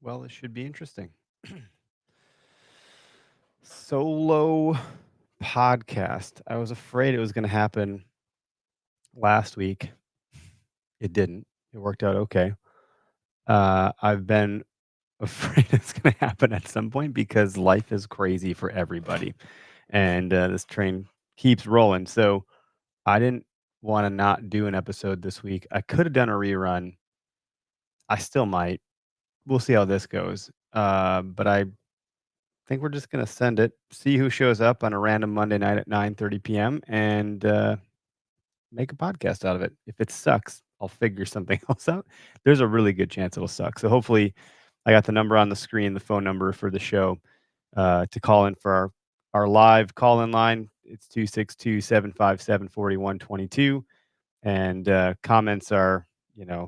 Well, it should be interesting. Solo podcast. I was afraid it was going to happen last week. It didn't. It worked out okay. I've been afraid it's going to happen at some point because life is crazy for everybody, and this train keeps rolling. So I didn't want to not do an episode this week. I could have done a rerun. I still might. We'll see how this goes. But I think we're just gonna send it, see who shows up on a random Monday night at 9:30 p.m. and make a podcast out of it. If it sucks, I'll figure something else out. There's a really good chance it'll suck. So hopefully, I got the number on the screen, the phone number for the show to call in for our live call in line. It's 262-757-4122, and comments are uh,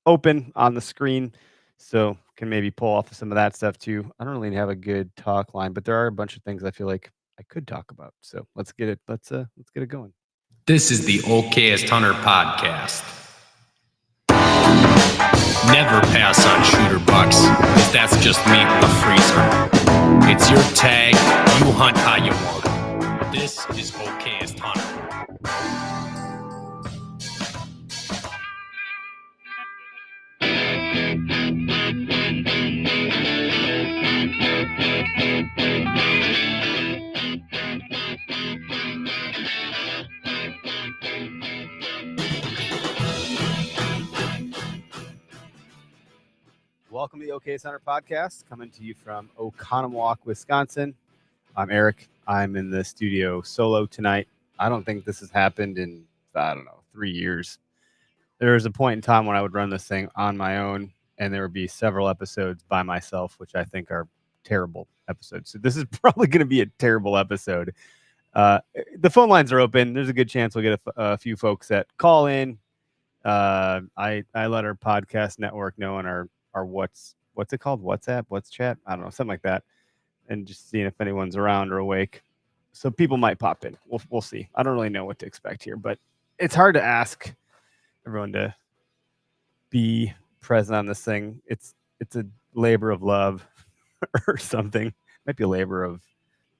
open on the screen, so can maybe pull off some of that stuff too. I don't really have a good talk line, but there are a bunch of things I feel like I could talk about. So let's get it. Let's get it going. This is the Okayest Hunter podcast. Never pass on shooter bucks, cause that's just meat in the freezer. It's your tag, you hunt how you want. This is Okayest Hunter. Welcome to the OK Center podcast, coming to you from Oconomowoc, Wisconsin. I'm Eric. I'm in the studio solo tonight. I don't think this has happened in, 3 years. There was a point in time when I would run this thing on my own, and there would be several episodes by myself, which I think are terrible episodes. So this is probably going to be a terrible episode. The phone lines are open. There's a good chance we'll get a few folks that call in. I let our podcast network know on our what's it called? WhatsApp? What's chat? I don't know, something like that. And just seeing if anyone's around or awake. So people might pop in. We'll see. I don't really know what to expect here, but it's hard to ask everyone to be present on this thing. It's a labor of love or something. Might be a labor of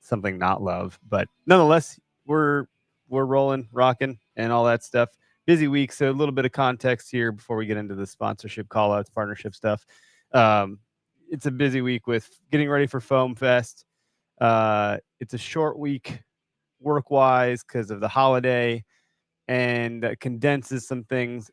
something not love, but nonetheless, we're rolling, rocking, and all that stuff. Busy week, so a little bit of context here before we get into the sponsorship callouts, partnership stuff. It's a busy week with getting ready for Foam Fest. It's a short week work-wise because of the holiday, and condenses some things.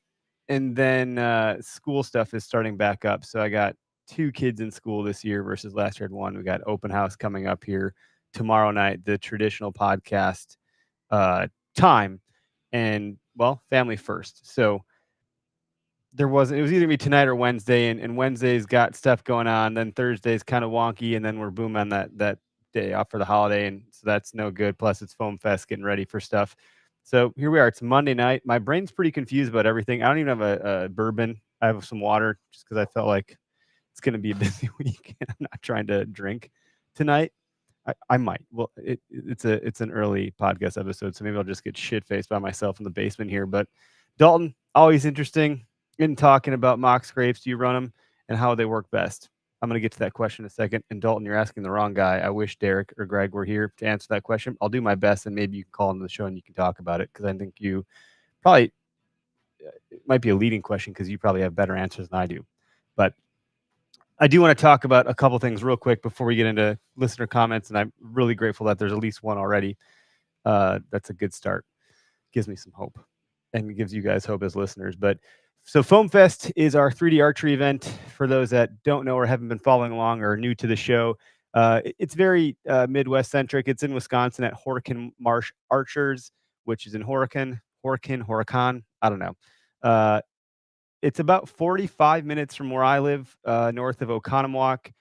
And then school stuff is starting back up. So I got 2 kids in school this year versus last year I had 1. We got open house coming up here tomorrow night, the traditional podcast time, and well, family first. So it was either gonna be tonight or Wednesday, and Wednesday's got stuff going on. Then Thursday's kind of wonky, and then we're boom on that day off for the holiday, and so that's no good. Plus, it's Foam Fest, getting ready for stuff. So here we are. It's Monday night. My brain's pretty confused about everything. I don't even have a bourbon. I have some water just because I felt like it's going to be a busy week, and I'm not trying to drink tonight. I might. Well, it's an early podcast episode, so maybe I'll just get shit faced by myself in the basement here. But Dalton, always interesting in talking about mock scrapes. Do you run them and how they work best? I'm going to get to that question in a second. And Dalton, you're asking the wrong guy. I wish Derek or Greg were here to answer that question. I'll do my best, and maybe you can call into the show and you can talk about it, because I think you probably it might be a leading question because you probably have better answers than I do. But I do want to talk about a couple things real quick before we get into listener comments, and I'm really grateful that there's at least one already. That's a good start. Gives me some hope, and gives you guys hope as listeners. But so Foam Fest is our 3D archery event. For those that don't know or haven't been following along or are new to the show, it's very Midwest centric. It's in Wisconsin at Horicon Marsh Archers, which is in Horicon. I don't know. It's about 45 minutes from where I live, north of Oconomowoc.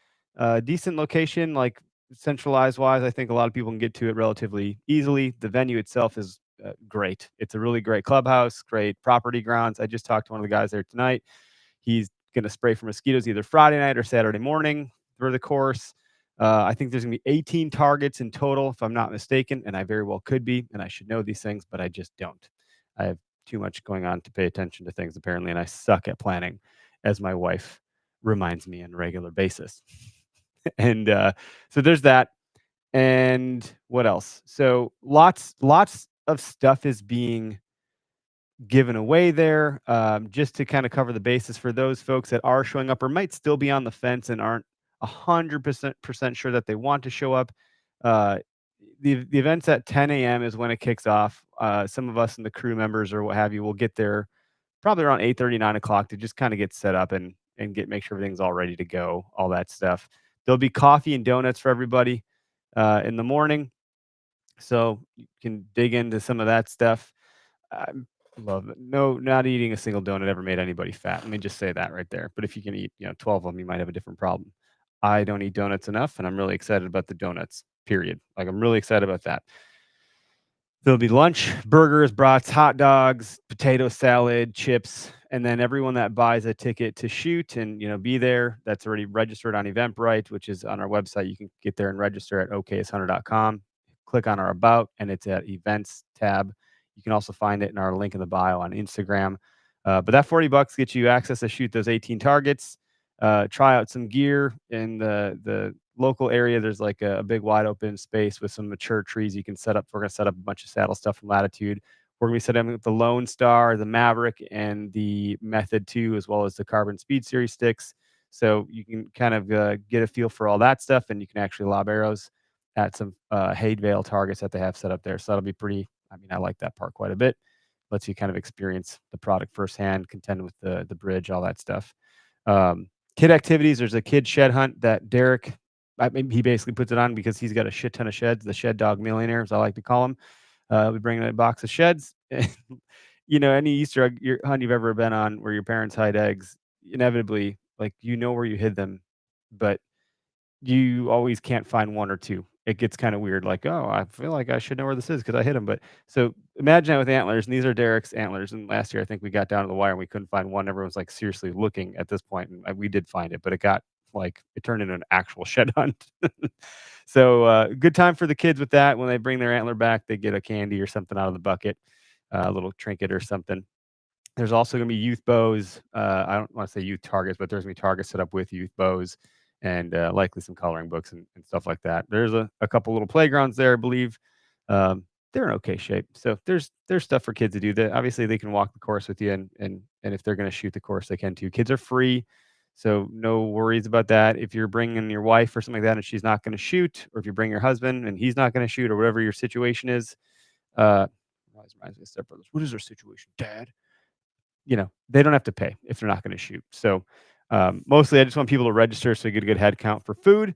Decent location, like centralized wise. I think a lot of people can get to it relatively easily. The venue itself is great. It's a really great clubhouse, great property grounds. I just talked to one of the guys there tonight. He's going to spray for mosquitoes either Friday night or Saturday morning for the course. I think there's going to be 18 targets in total, if I'm not mistaken, and I very well could be, and I should know these things, but I just don't. I have too much going on to pay attention to things, apparently, and I suck at planning, as my wife reminds me on a regular basis. And so there's that. And what else? So lots of stuff is being given away there, just to kind of cover the basis for those folks that are showing up or might still be on the fence and aren't 100% sure that they want to show up. Uh, the event's at 10 a.m. is when it kicks off. Some of us and the crew members or what have you will get there probably around 8:30, 9 o'clock to just kind of get set up and make sure everything's all ready to go, all that stuff. There'll be coffee and donuts for everybody in the morning, so you can dig into some of that stuff. I love it. No, not eating a single donut ever made anybody fat. Let me just say that right there. But if you can eat, 12 of them, you might have a different problem. I don't eat donuts enough, and I'm really excited about the donuts. Period. Like I'm really excited about that. There'll be lunch, burgers, brats, hot dogs, potato salad, chips, and then everyone that buys a ticket to shoot and be there, that's already registered on Eventbrite, which is on our website. You can get there and register at oksHunter.com. Click on our About, and it's at Events tab. You can also find it in our link in the bio on Instagram. But that $40 gets you access to shoot those 18 targets. Try out some gear in the local area. There's like a big wide open space with some mature trees you can set up. We're going to set up a bunch of saddle stuff from Latitude. We're going to be setting up the Lone Star, the Maverick, and the Method 2, as well as the Carbon Speed Series sticks. So you can kind of get a feel for all that stuff, and you can actually lob arrows at some Hadevale targets that they have set up there. So that'll be pretty. I mean, I like that part quite a bit. Lets you kind of experience the product firsthand, contend with the bridge, all that stuff. Kid activities. There's a kid shed hunt that Derek, he basically puts it on because he's got a shit ton of sheds. The Shed Dog Millionaire, as I like to call him. We bring in a box of sheds. Any Easter egg hunt you've ever been on where your parents hide eggs, inevitably, like where you hid them, but you always can't find one or two. It gets kind of weird. Like, oh, I feel like I should know where this is because I hit them. But so imagine that with antlers, and these are Derek's antlers. And last year, I think we got down to the wire and we couldn't find one. Everyone's like seriously looking at this point, and we did find it, but it turned into an actual shed hunt. So good time for the kids with that. When they bring their antler back, they get a candy or something out of the bucket, a little trinket or something. There's also going to be youth bows. I don't want to say youth targets, but there's going to be targets set up with youth bows and likely some coloring books and stuff like that. There's a couple little playgrounds there, I believe. They're in okay shape. So there's stuff for kids to do. That obviously they can walk the course with you, and if they're going to shoot the course, they can too. Kids are free, so no worries about that. If you're bringing your wife or something like that and she's not going to shoot, or if you bring your husband and he's not going to shoot, or whatever your situation is, always reminds me of Step Brothers. What is our situation, Dad? They don't have to pay if they're not going to shoot. So mostly I just want people to register so you get a good head count for food.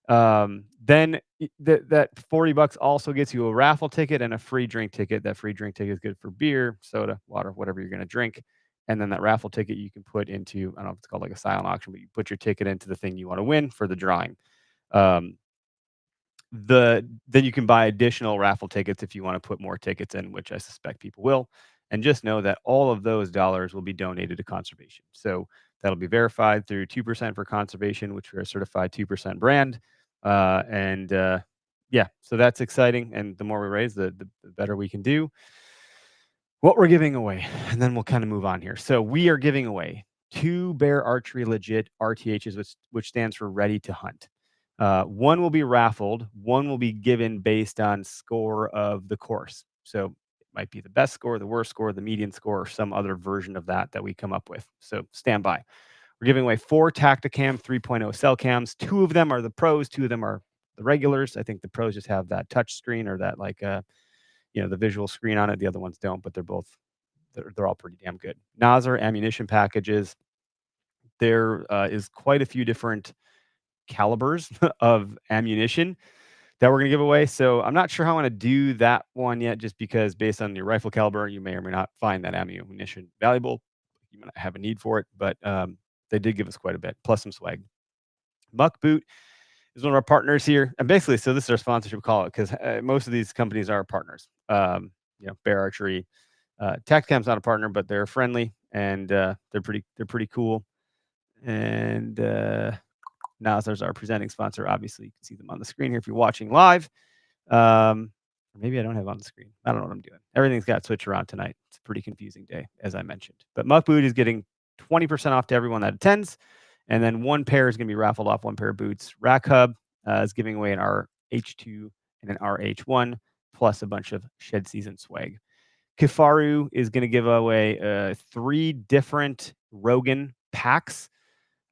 Then that $40 also gets you a raffle ticket and a free drink ticket. That free drink ticket is good for beer, soda, water, whatever you're going to drink. And then that raffle ticket you can put into, I don't know if it's called like a silent auction, but you put your ticket into the thing you want to win for the drawing. Then you can buy additional raffle tickets if you want to put more tickets in, which I suspect people will. And just know that all of those dollars will be donated to conservation. So that'll be verified through 2% for conservation, which we're a certified 2% brand. Yeah, so that's exciting. And the more we raise, the better we can do. What we're giving away, and then we'll kind of move on here. So we are giving away 2 Bear Archery Legit RTHs, which stands for Ready to Hunt. One will be raffled. One will be given based on score of the course. So it might be the best score, the worst score, the median score, or some other version of that we come up with. So stand by. We're giving away 4 Tactacam 3.0 cell cams. 2 of them are the pros. 2 of them are the regulars. I think the pros just have that touch screen or that the visual screen on it. The other ones don't, but they're all pretty damn good. Nosler ammunition packages. There is quite a few different calibers of ammunition that we're going to give away. So I'm not sure how I want to do that one yet, just because based on your rifle caliber, you may or may not find that ammunition valuable. You might not have a need for it, but they did give us quite a bit, plus some swag. Muck Boot is one of our partners here. And basically, so this is our sponsorship call it, because most of these companies are our partners. Bear Archery. Tactacam's not a partner, but they're friendly and they're pretty cool. And Nosler's our presenting sponsor. Obviously, you can see them on the screen here if you're watching live. Or maybe I don't have on the screen. I don't know what I'm doing. Everything's got switched around tonight. It's a pretty confusing day, as I mentioned. But Muck Boot is getting 20% off to everyone that attends. And then one pair is going to be raffled off, one pair of boots. Rack Hub is giving away an RH2 and an RH1, plus a bunch of shed season swag. Kifaru is going to give away 3 different Rogan packs.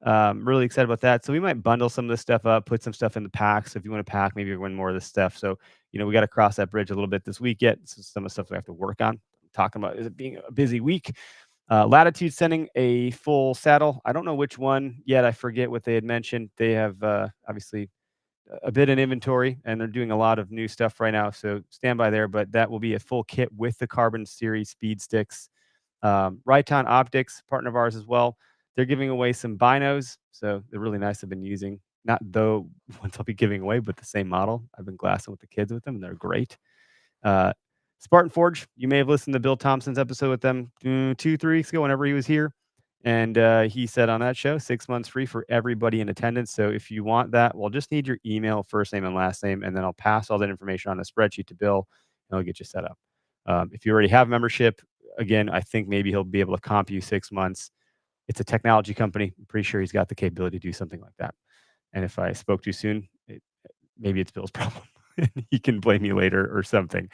Really excited about that. So we might bundle some of this stuff up, put some stuff in the packs. So if you want to pack, maybe win more of this stuff. So, we got to cross that bridge a little bit this week yet. This is some of the stuff we have to work on. I'm talking about is it being a busy week. Latitude sending a full saddle. I don't know which one yet. I forget what they had mentioned. They have obviously a bit in inventory, and they're doing a lot of new stuff right now. So stand by there. But that will be a full kit with the Carbon Series speed sticks. Riton Optics, partner of ours as well. They're giving away some binos. So they're really nice. I've been using, not the ones I'll be giving away, but the same model. I've been glassing with the kids with them, and they're great. Spartan Forge, you may have listened to Bill Thompson's episode with them 2-3 weeks ago, whenever he was here. And he said on that show, 6 months free for everybody in attendance. So if you want that, we'll just need your email, first name and last name, and then I'll pass all that information on a spreadsheet to Bill, and he'll get you set up. If you already have membership, again, I think maybe he'll be able to comp you 6 months. It's a technology company. I'm pretty sure he's got the capability to do something like that. And if I spoke too soon, maybe it's Bill's problem. He can blame me later or something.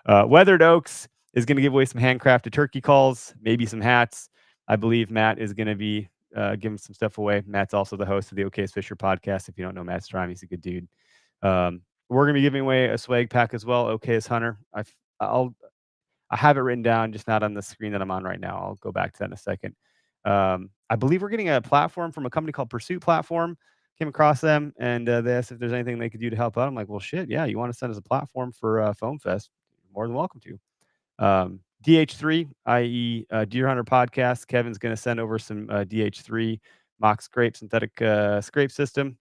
Weathered Oaks is going to give away some handcrafted turkey calls, maybe some hats. I believe Matt is going to be giving some stuff away. Matt's also the host of the OK's Fisher podcast. If you don't know Matt Strime, he's a good dude. We're going to be giving away a swag pack as well. OK's Hunter. I have it written down, just not on the screen that I'm on right now. I'll go back to that in a second. I believe we're getting a platform from a company called Pursuit Platform. Came across them, and they asked if there's anything they could do to help out. I'm like, well, shit, yeah, you want to send us a platform for Foam Fest? More than welcome to. DH3, i.e. Deer Hunter Podcast. Kevin's going to send over some DH3 mock scrape, synthetic scrape system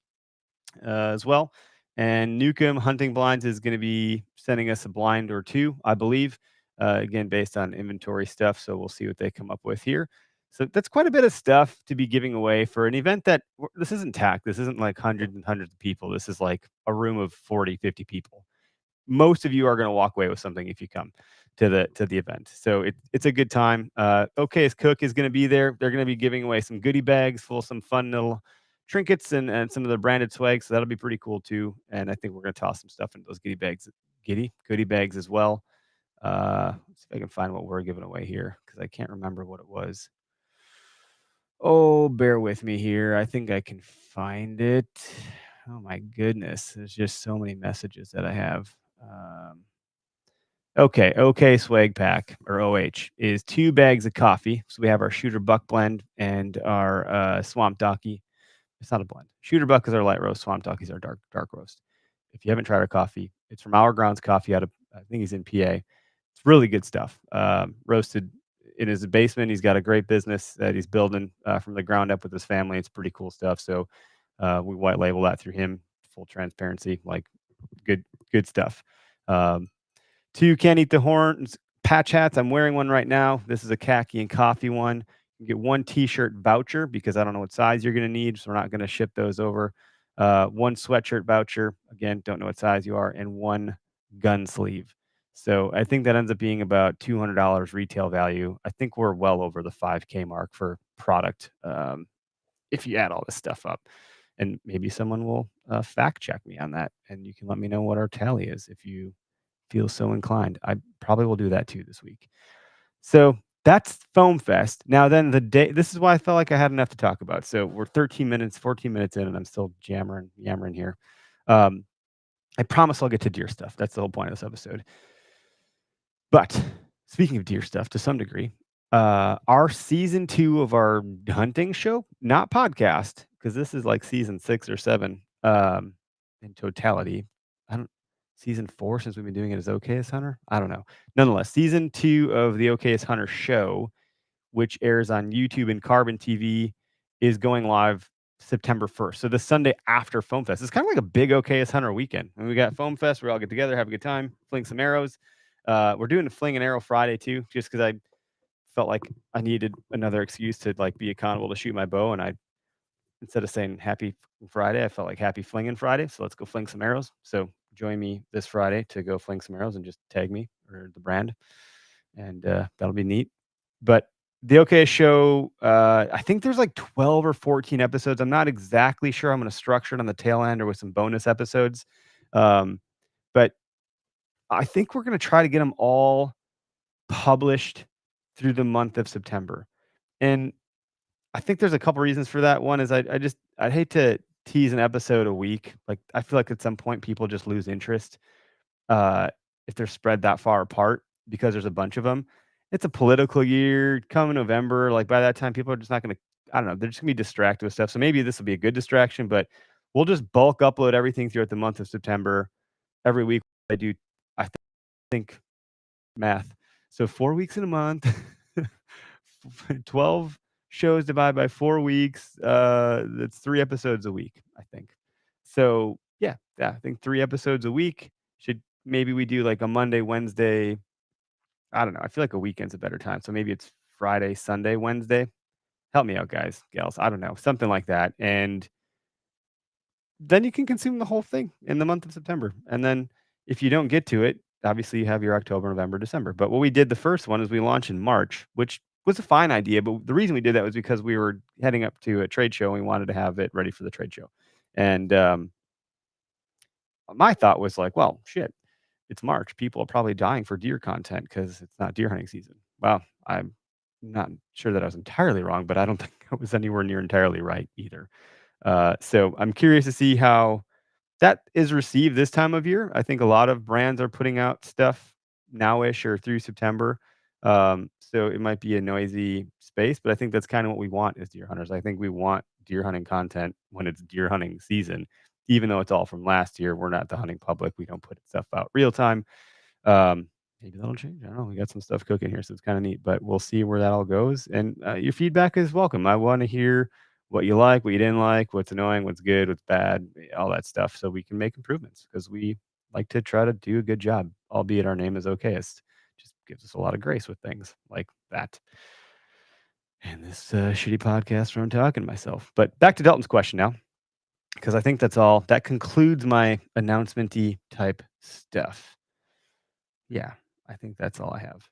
as well. And Newcomb Hunting Blinds is going to be sending us a blind or 2, I believe, again, based on inventory stuff. So we'll see what they come up with here. So that's quite a bit of stuff to be giving away for an event that this isn't TAC. This isn't like hundreds and hundreds of people. This is like a room of 40, 50 people. Most of you are going to walk away with something if you come to the event. So it's a good time. OK's Cook is going to be there. They're going to be giving away some goodie bags full of some fun little trinkets and some of the branded swag. So that'll be pretty cool too. And I think we're going to toss some stuff into those goodie bags as well. Let's see if I can find what we're giving away here, because I can't remember what it was. Oh, bear with me here. I think I can find it. Oh my goodness. There's just so many messages that I have. OK Swag Pack, or OH, is 2 bags of coffee. So we have our Shooter Buck blend and our Swamp Docky. It's not a blend. Shooter Buck is our light roast. Swamp Docky is our dark roast. If you haven't tried our coffee, it's from Our Grounds Coffee out of, I think he's in PA. It's really good stuff. Roasted in his basement. He's got a great business that he's building from the ground up with his family. It's pretty cool stuff. So we white label that through him. Full transparency, like good stuff. 2 Can't Eat the Horns patch hats. I'm wearing one right now. This is a khaki and coffee one. You get 1 t-shirt voucher, because I don't know what size you're going to need, so we're not going to ship those over. 1 sweatshirt voucher. Again, don't know what size you are, and 1 gun sleeve. So I think that ends up being about $200 retail value. I think we're well over the $5K mark for product if you add all this stuff up. And maybe someone will fact check me on that, and you can let me know what our tally is if you feel so inclined. I probably will do that too this week. So that's Foam Fest. Now then, this is why I felt like I had enough to talk about. So we're 14 minutes in, and I'm still yammering here. I promise I'll get to deer stuff. That's the whole point of this episode. But speaking of deer stuff, to some degree, our season 2 of our hunting show, not podcast, because this is like season 6 or 7 in totality. Season 4, since we've been doing it as OK's Hunter. I don't know. Nonetheless, season 2 of the OK's Hunter show, which airs on YouTube and Carbon TV, is going live September 1st. So the Sunday after Foam Fest. It's kind of like a big OK's Hunter weekend. And we got Foam Fest. We all get together, have a good time, fling some arrows. We're doing a Fling and Arrow Friday too, just because I felt like I needed another excuse to like be accountable to shoot my bow. And I, instead of saying Happy Friday, I felt like Happy Flinging Friday. So let's go fling some arrows. So join me this Friday to go fling some arrows and just tag me or the brand. And that'll be neat. But The OKS show, I think there's like 12 or 14 episodes. I'm not exactly sure. I'm going to structure it on the tail end or with some bonus episodes. But I think we're going to try to get them all published through the month of September. And I think there's a couple reasons for that. One is I'd hate to tease an episode a week. Like I feel like at some point people just lose interest uh, if they're spread that far apart because there's a bunch of them. It's a political year coming November. Like by that time, people are just not going to. I don't know. They're just going to be distracted with stuff. So maybe this will be a good distraction. But we'll just bulk upload everything throughout the month of September. Every week I do. I think math. So 4 weeks in a month. 12 shows divided by 4 weeks. That's 3 episodes a week, I think. So yeah, I think 3 episodes a week. Maybe we do like a Monday, Wednesday. I don't know. I feel like a weekend's a better time. So maybe it's Friday, Sunday, Wednesday. Help me out, guys, gals. I don't know. Something like that. And then you can consume the whole thing in the month of September. And then if you don't get to it, obviously you have your October, November, December. But what we did the first one is we launched in March, which was a fine idea. But the reason we did that was because we were heading up to a trade show and we wanted to have it ready for the trade show. And my thought was like, well, shit, it's March. People are probably dying for deer content because it's not deer hunting season. Well, I'm not sure that I was entirely wrong, but I don't think I was anywhere near entirely right either. So I'm curious to see how that is received this time of year. I think a lot of brands are putting out stuff nowish or through September. So it might be a noisy space, but I think that's kind of what we want as deer hunters. I think we want deer hunting content when it's deer hunting season, even though it's all from last year. We're not the hunting public. We don't put stuff out real time. Maybe that'll change. I don't know. We got some stuff cooking here, so it's kind of neat, but we'll see where that all goes. And your feedback is welcome. I want to hear what you like, what you didn't like, what's annoying, what's good, what's bad, all that stuff, so we can make improvements because we like to try to do a good job, albeit our name is Okayist. Just gives us a lot of grace with things like that. And this shitty podcast where I'm talking to myself. But back to Dalton's question now, because I think that's all. That concludes my announcement-y type stuff. Yeah, I think that's all I have.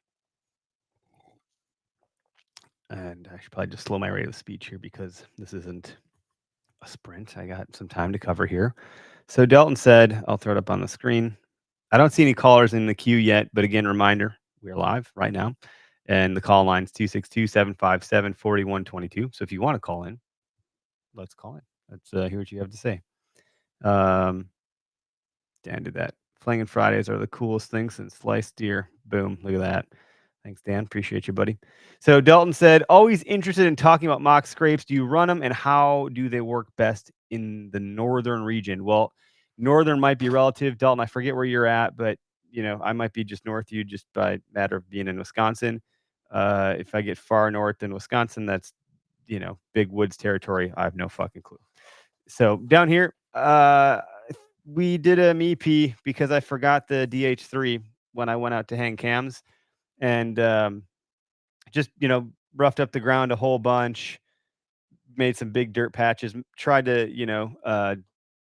And I should probably just slow my rate of speech here because this isn't a sprint. I got some time to cover here. So Dalton said, I'll throw it up on the screen. I don't see any callers in the queue yet, but again, reminder, we're live right now. And the call line is 262-757-4122. So if you want to call in, let's call in. Let's hear what you have to say. Dan did that. Flanging Fridays are the coolest thing since sliced deer. Boom. Look at that. Thanks, Dan. Appreciate you, buddy. So Dalton said, always interested in talking about mock scrapes. Do you run them and how do they work best in the northern region? Well, northern might be relative. Dalton, I forget where you're at, but I might be just north of you just by matter of being in Wisconsin. If I get far north than Wisconsin, that's, big woods territory. I have no fucking clue. So down here, we did a MEP because I forgot the DH3 when I went out to hang cams. And just roughed up the ground a whole bunch, made some big dirt patches, tried to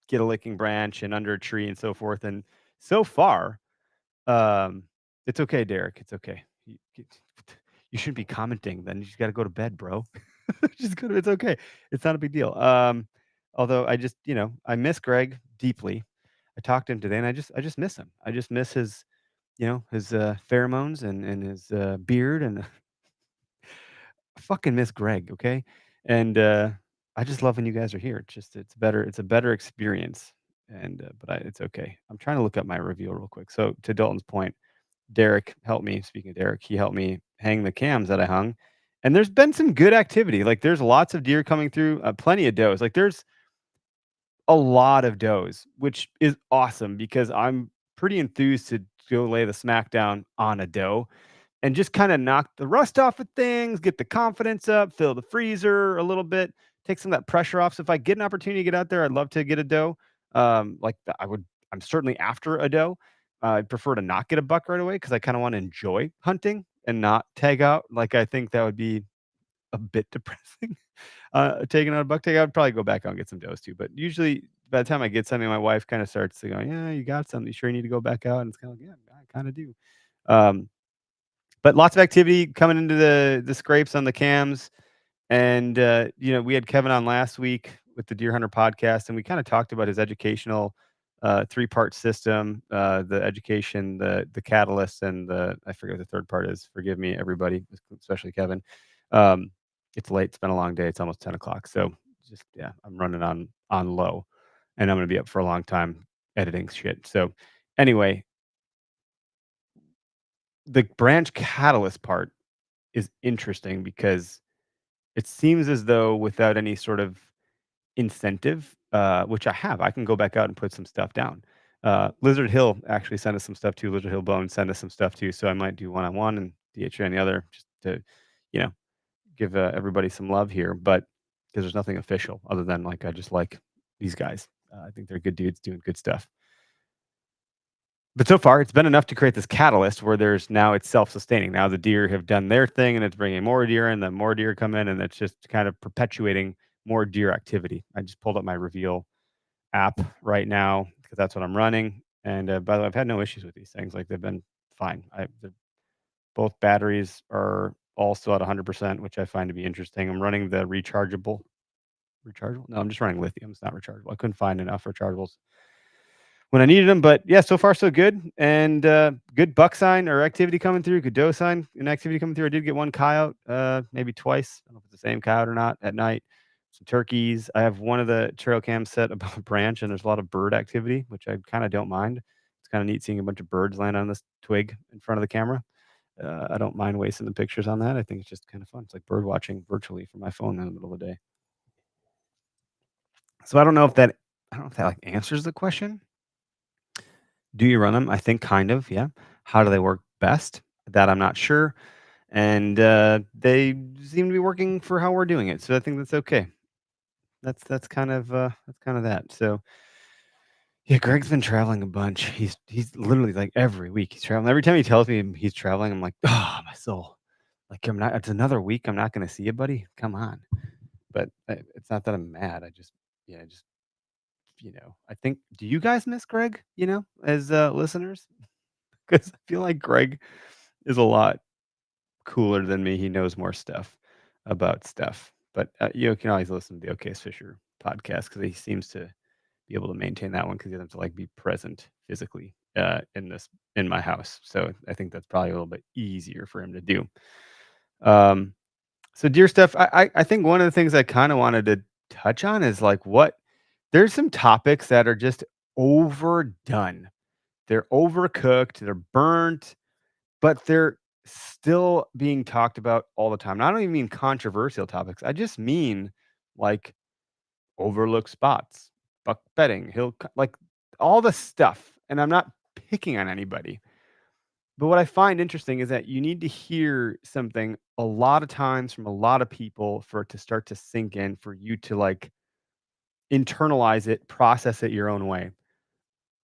get a licking branch and under a tree and so forth. And so far, it's okay, Derek. It's okay. You shouldn't be commenting. Then you just got to go to bed, bro. It's okay. It's not a big deal. Although I just I miss Greg deeply. I talked to him today, and I just miss him. I just miss his his pheromones and his beard, and I fucking miss Greg, okay? And I just love when you guys are here. It's a better experience. And but it's okay. I'm trying to look up my reveal real quick. So to Dalton's point, Derek helped me. Speaking of Derek, he helped me hang the cams that I hung, and there's been some good activity. Like there's lots of deer coming through, plenty of does. Like there's a lot of does, which is awesome because I'm pretty enthused to go lay the smackdown on a doe and just kind of knock the rust off of things, get the confidence up, fill the freezer a little bit, take some of that pressure off. So if I get an opportunity to get out there, I'd love to get a doe. I'm certainly after a doe. I'd prefer to not get a buck right away because I kind of want to enjoy hunting and not tag out. Like I think that would be a bit depressing. Taking out a buck tag, I'd probably go back out and get some does too. But usually by the time I get something, my wife kind of starts to go, yeah, you got something. You sure you need to go back out? And it's kind of like, yeah, I kind of do. but lots of activity coming into the scrapes on the cams. And we had Kevin on last week with the Deer Hunter podcast, and we kind of talked about his educational 3-part system, the education, the catalyst, and I forget what the third part is. Forgive me, everybody, especially Kevin. It's late. It's been a long day. It's almost 10 o'clock. So I'm running on low, and I'm going to be up for a long time editing shit. So anyway, the branch catalyst part is interesting because it seems as though without any sort of incentive, which I can go back out and put some stuff down. Lizard Hill actually sent us some stuff too. Lizard Hill Bone sent us some stuff too. So I might do one on one and DHA on the other, just to, give everybody some love here. But because there's nothing official other than I just like these guys. I think they're good dudes doing good stuff. But so far, it's been enough to create this catalyst where it's self-sustaining. Now the deer have done their thing, and it's bringing more deer, and then more deer come in, and it's just kind of perpetuating more deer activity. I just pulled up my Reveal app right now because that's what I'm running. And by the way, I've had no issues with these things. They've been fine. Both batteries are also at 100%, which I find to be interesting. I'm running the rechargeable. Rechargeable? No, I'm just running lithium. It's not rechargeable. I couldn't find enough rechargeables when I needed them. But yeah, so far so good. And good buck sign or activity coming through, good doe sign and activity coming through. I did get one coyote, maybe twice. I don't know if it's the same coyote or not, at night. Some turkeys. I have one of the trail cams set above a branch, and there's a lot of bird activity, which I kind of don't mind. It's kind of neat seeing a bunch of birds land on this twig in front of the camera. I don't mind wasting the pictures on that. I think it's just kind of fun. It's like bird watching virtually from my phone in the middle of the day. So I don't know if that answers the question. Do you run them? I think kind of, yeah. How do they work best? That I'm not sure. And they seem to be working for how we're doing it. So I think that's okay. That's kind of that. So yeah, Greg's been traveling a bunch. He's literally every week he's traveling. Every time he tells me he's traveling, I'm like, oh, my soul. I'm not. It's another week. I'm not going to see you, buddy. Come on. But it's not that I'm mad. I just I think. Do you guys miss Greg? As listeners, because I feel like Greg is a lot cooler than me. He knows more stuff about stuff. But you can always listen to the OK Fisher podcast because he seems to be able to maintain that one because he doesn't have to be present physically in my house. So I think that's probably a little bit easier for him to do. So deer stuff. I think one of the things I kind of wanted to touch on is there's some topics that are just overdone. They're overcooked. They're burnt, but they're still being talked about all the time. And I don't even mean controversial topics. I just mean overlooked spots, buck bedding, all the stuff. And I'm not picking on anybody. But what I find interesting is that you need to hear something a lot of times from a lot of people for it to start to sink in, for you to internalize it, process it your own way.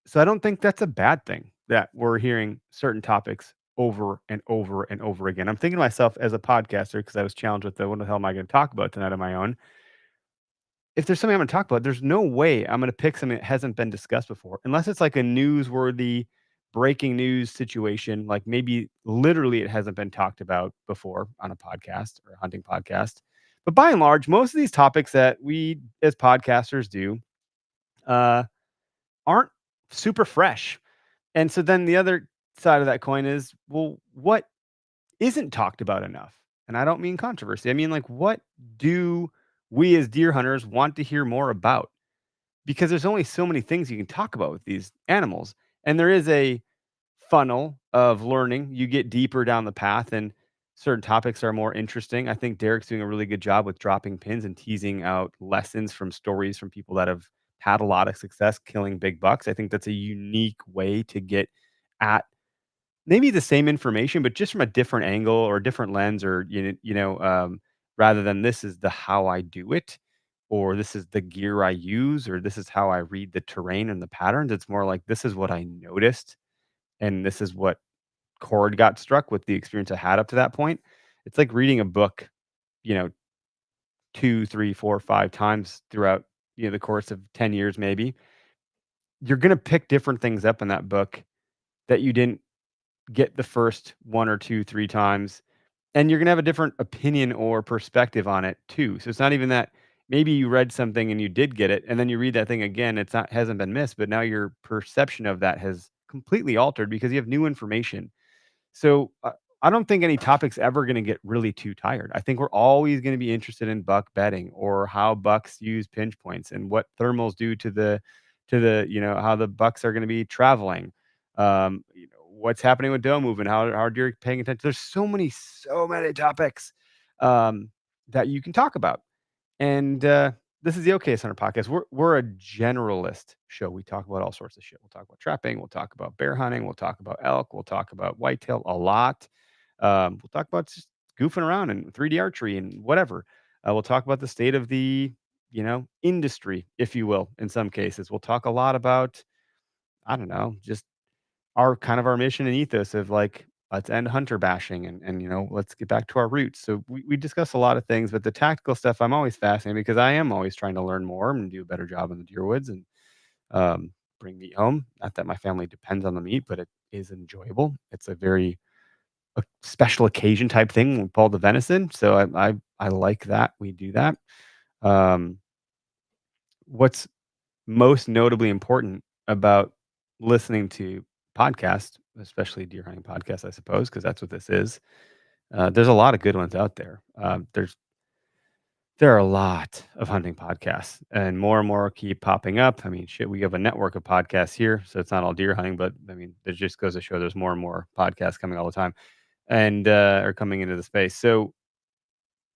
So I don't think that's a bad thing that we're hearing certain topics over and over and over again. I'm thinking to myself as a podcaster, because I was challenged with what the hell am I going to talk about tonight on my own? If there's something I'm going to talk about, there's no way I'm going to pick something that hasn't been discussed before, unless it's like a newsworthy breaking news situation. Like maybe literally it hasn't been talked about before on a podcast or a hunting podcast. But by and large, most of these topics that we as podcasters do aren't super fresh. And so then the other side of that coin is, well, what isn't talked about enough? And I don't mean controversy. I mean, what do we as deer hunters want to hear more about? Because there's only so many things you can talk about with these animals. And there is a funnel of learning. You get deeper down the path, and certain topics are more interesting. I think Derek's doing a really good job with dropping pins and teasing out lessons from stories from people that have had a lot of success killing big bucks. I think that's a unique way to get at maybe the same information, but just from a different angle or a different lens, or rather than this is the how I do it, or this is the gear I use, or this is how I read the terrain and the patterns. It's more like this is what I noticed, and this is what chord got struck with the experience I had up to that point. It's like reading a book, 2, 3, 4, 5 times throughout the course of 10 years, maybe. You're gonna pick different things up in that book that you didn't get the first 1 or 2, 3 times, and you're gonna have a different opinion or perspective on it too. So it's not even that maybe you read something and you did get it, and then you read that thing again, it's not hasn't been missed, but now your perception of that has completely altered because you have new information. So, I don't think any topic's ever gonna get really too tired. I think we're always gonna be interested in buck betting or how bucks use pinch points and what thermals do to the how the bucks are gonna be traveling. What's happening with doe movement, how deer paying attention. There's so many topics, um, that you can talk about. And, this is the OK Center podcast. We're a generalist show. We talk about all sorts of shit. We'll talk about trapping, we'll talk about bear hunting, we'll talk about elk, we'll talk about whitetail a lot. We'll talk about just goofing around and 3D archery and whatever. We'll talk about the state of the, industry, if you will, in some cases. We'll talk a lot about, I don't know, just our mission and ethos of like, let's end hunter bashing and let's get back to our roots. So we discuss a lot of things, but the tactical stuff I'm always fascinated because I am always trying to learn more and do a better job in the deer woods and um, bring meat home. Not that my family depends on the meat, but it is enjoyable. It's a special occasion type thing. We pull the venison, so I like that we do that. Um, what's most notably important about listening to podcasts, especially deer hunting podcasts, I suppose, because that's what this is. There's a lot of good ones out there. There are a lot of hunting podcasts, and more keep popping up. I mean, shit, we have a network of podcasts here, so it's not all deer hunting, but I mean, it just goes to show there's more and more podcasts coming all the time, and are coming into the space. So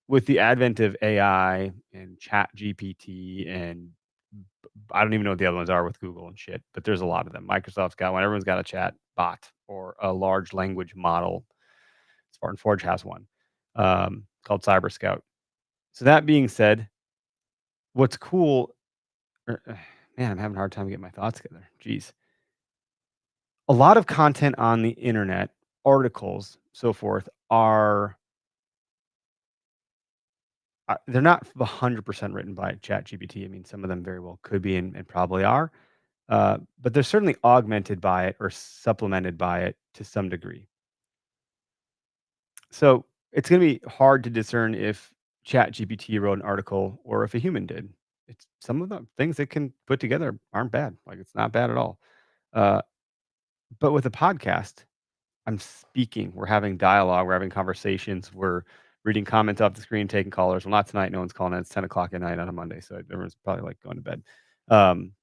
with the advent of AI and Chat GPT and I don't even know what the other ones are with Google and shit, but there's a lot of them. Microsoft's got one. Everyone's got a chat bot or a large language model. Spartan Forge has one called Cyber Scout. So that being said, what's cool, man, I'm having a hard time getting my thoughts together. Jeez, a lot of content on the internet, articles, so forth, are they're not 100% written by ChatGPT. I mean, some of them very well could be and probably are. But they're certainly augmented by it or supplemented by it to some degree. So it's going to be hard to discern if ChatGPT wrote an article or if a human did. It's some of the things it can put together aren't bad. Like it's not bad at all. Uh, but with a podcast, I'm speaking. We're having dialogue. We're having conversations. We're reading comments off the screen, taking callers. Well, not tonight. No one's calling in. It's 10 o'clock at night on a Monday, so everyone's probably like going to bed. Um,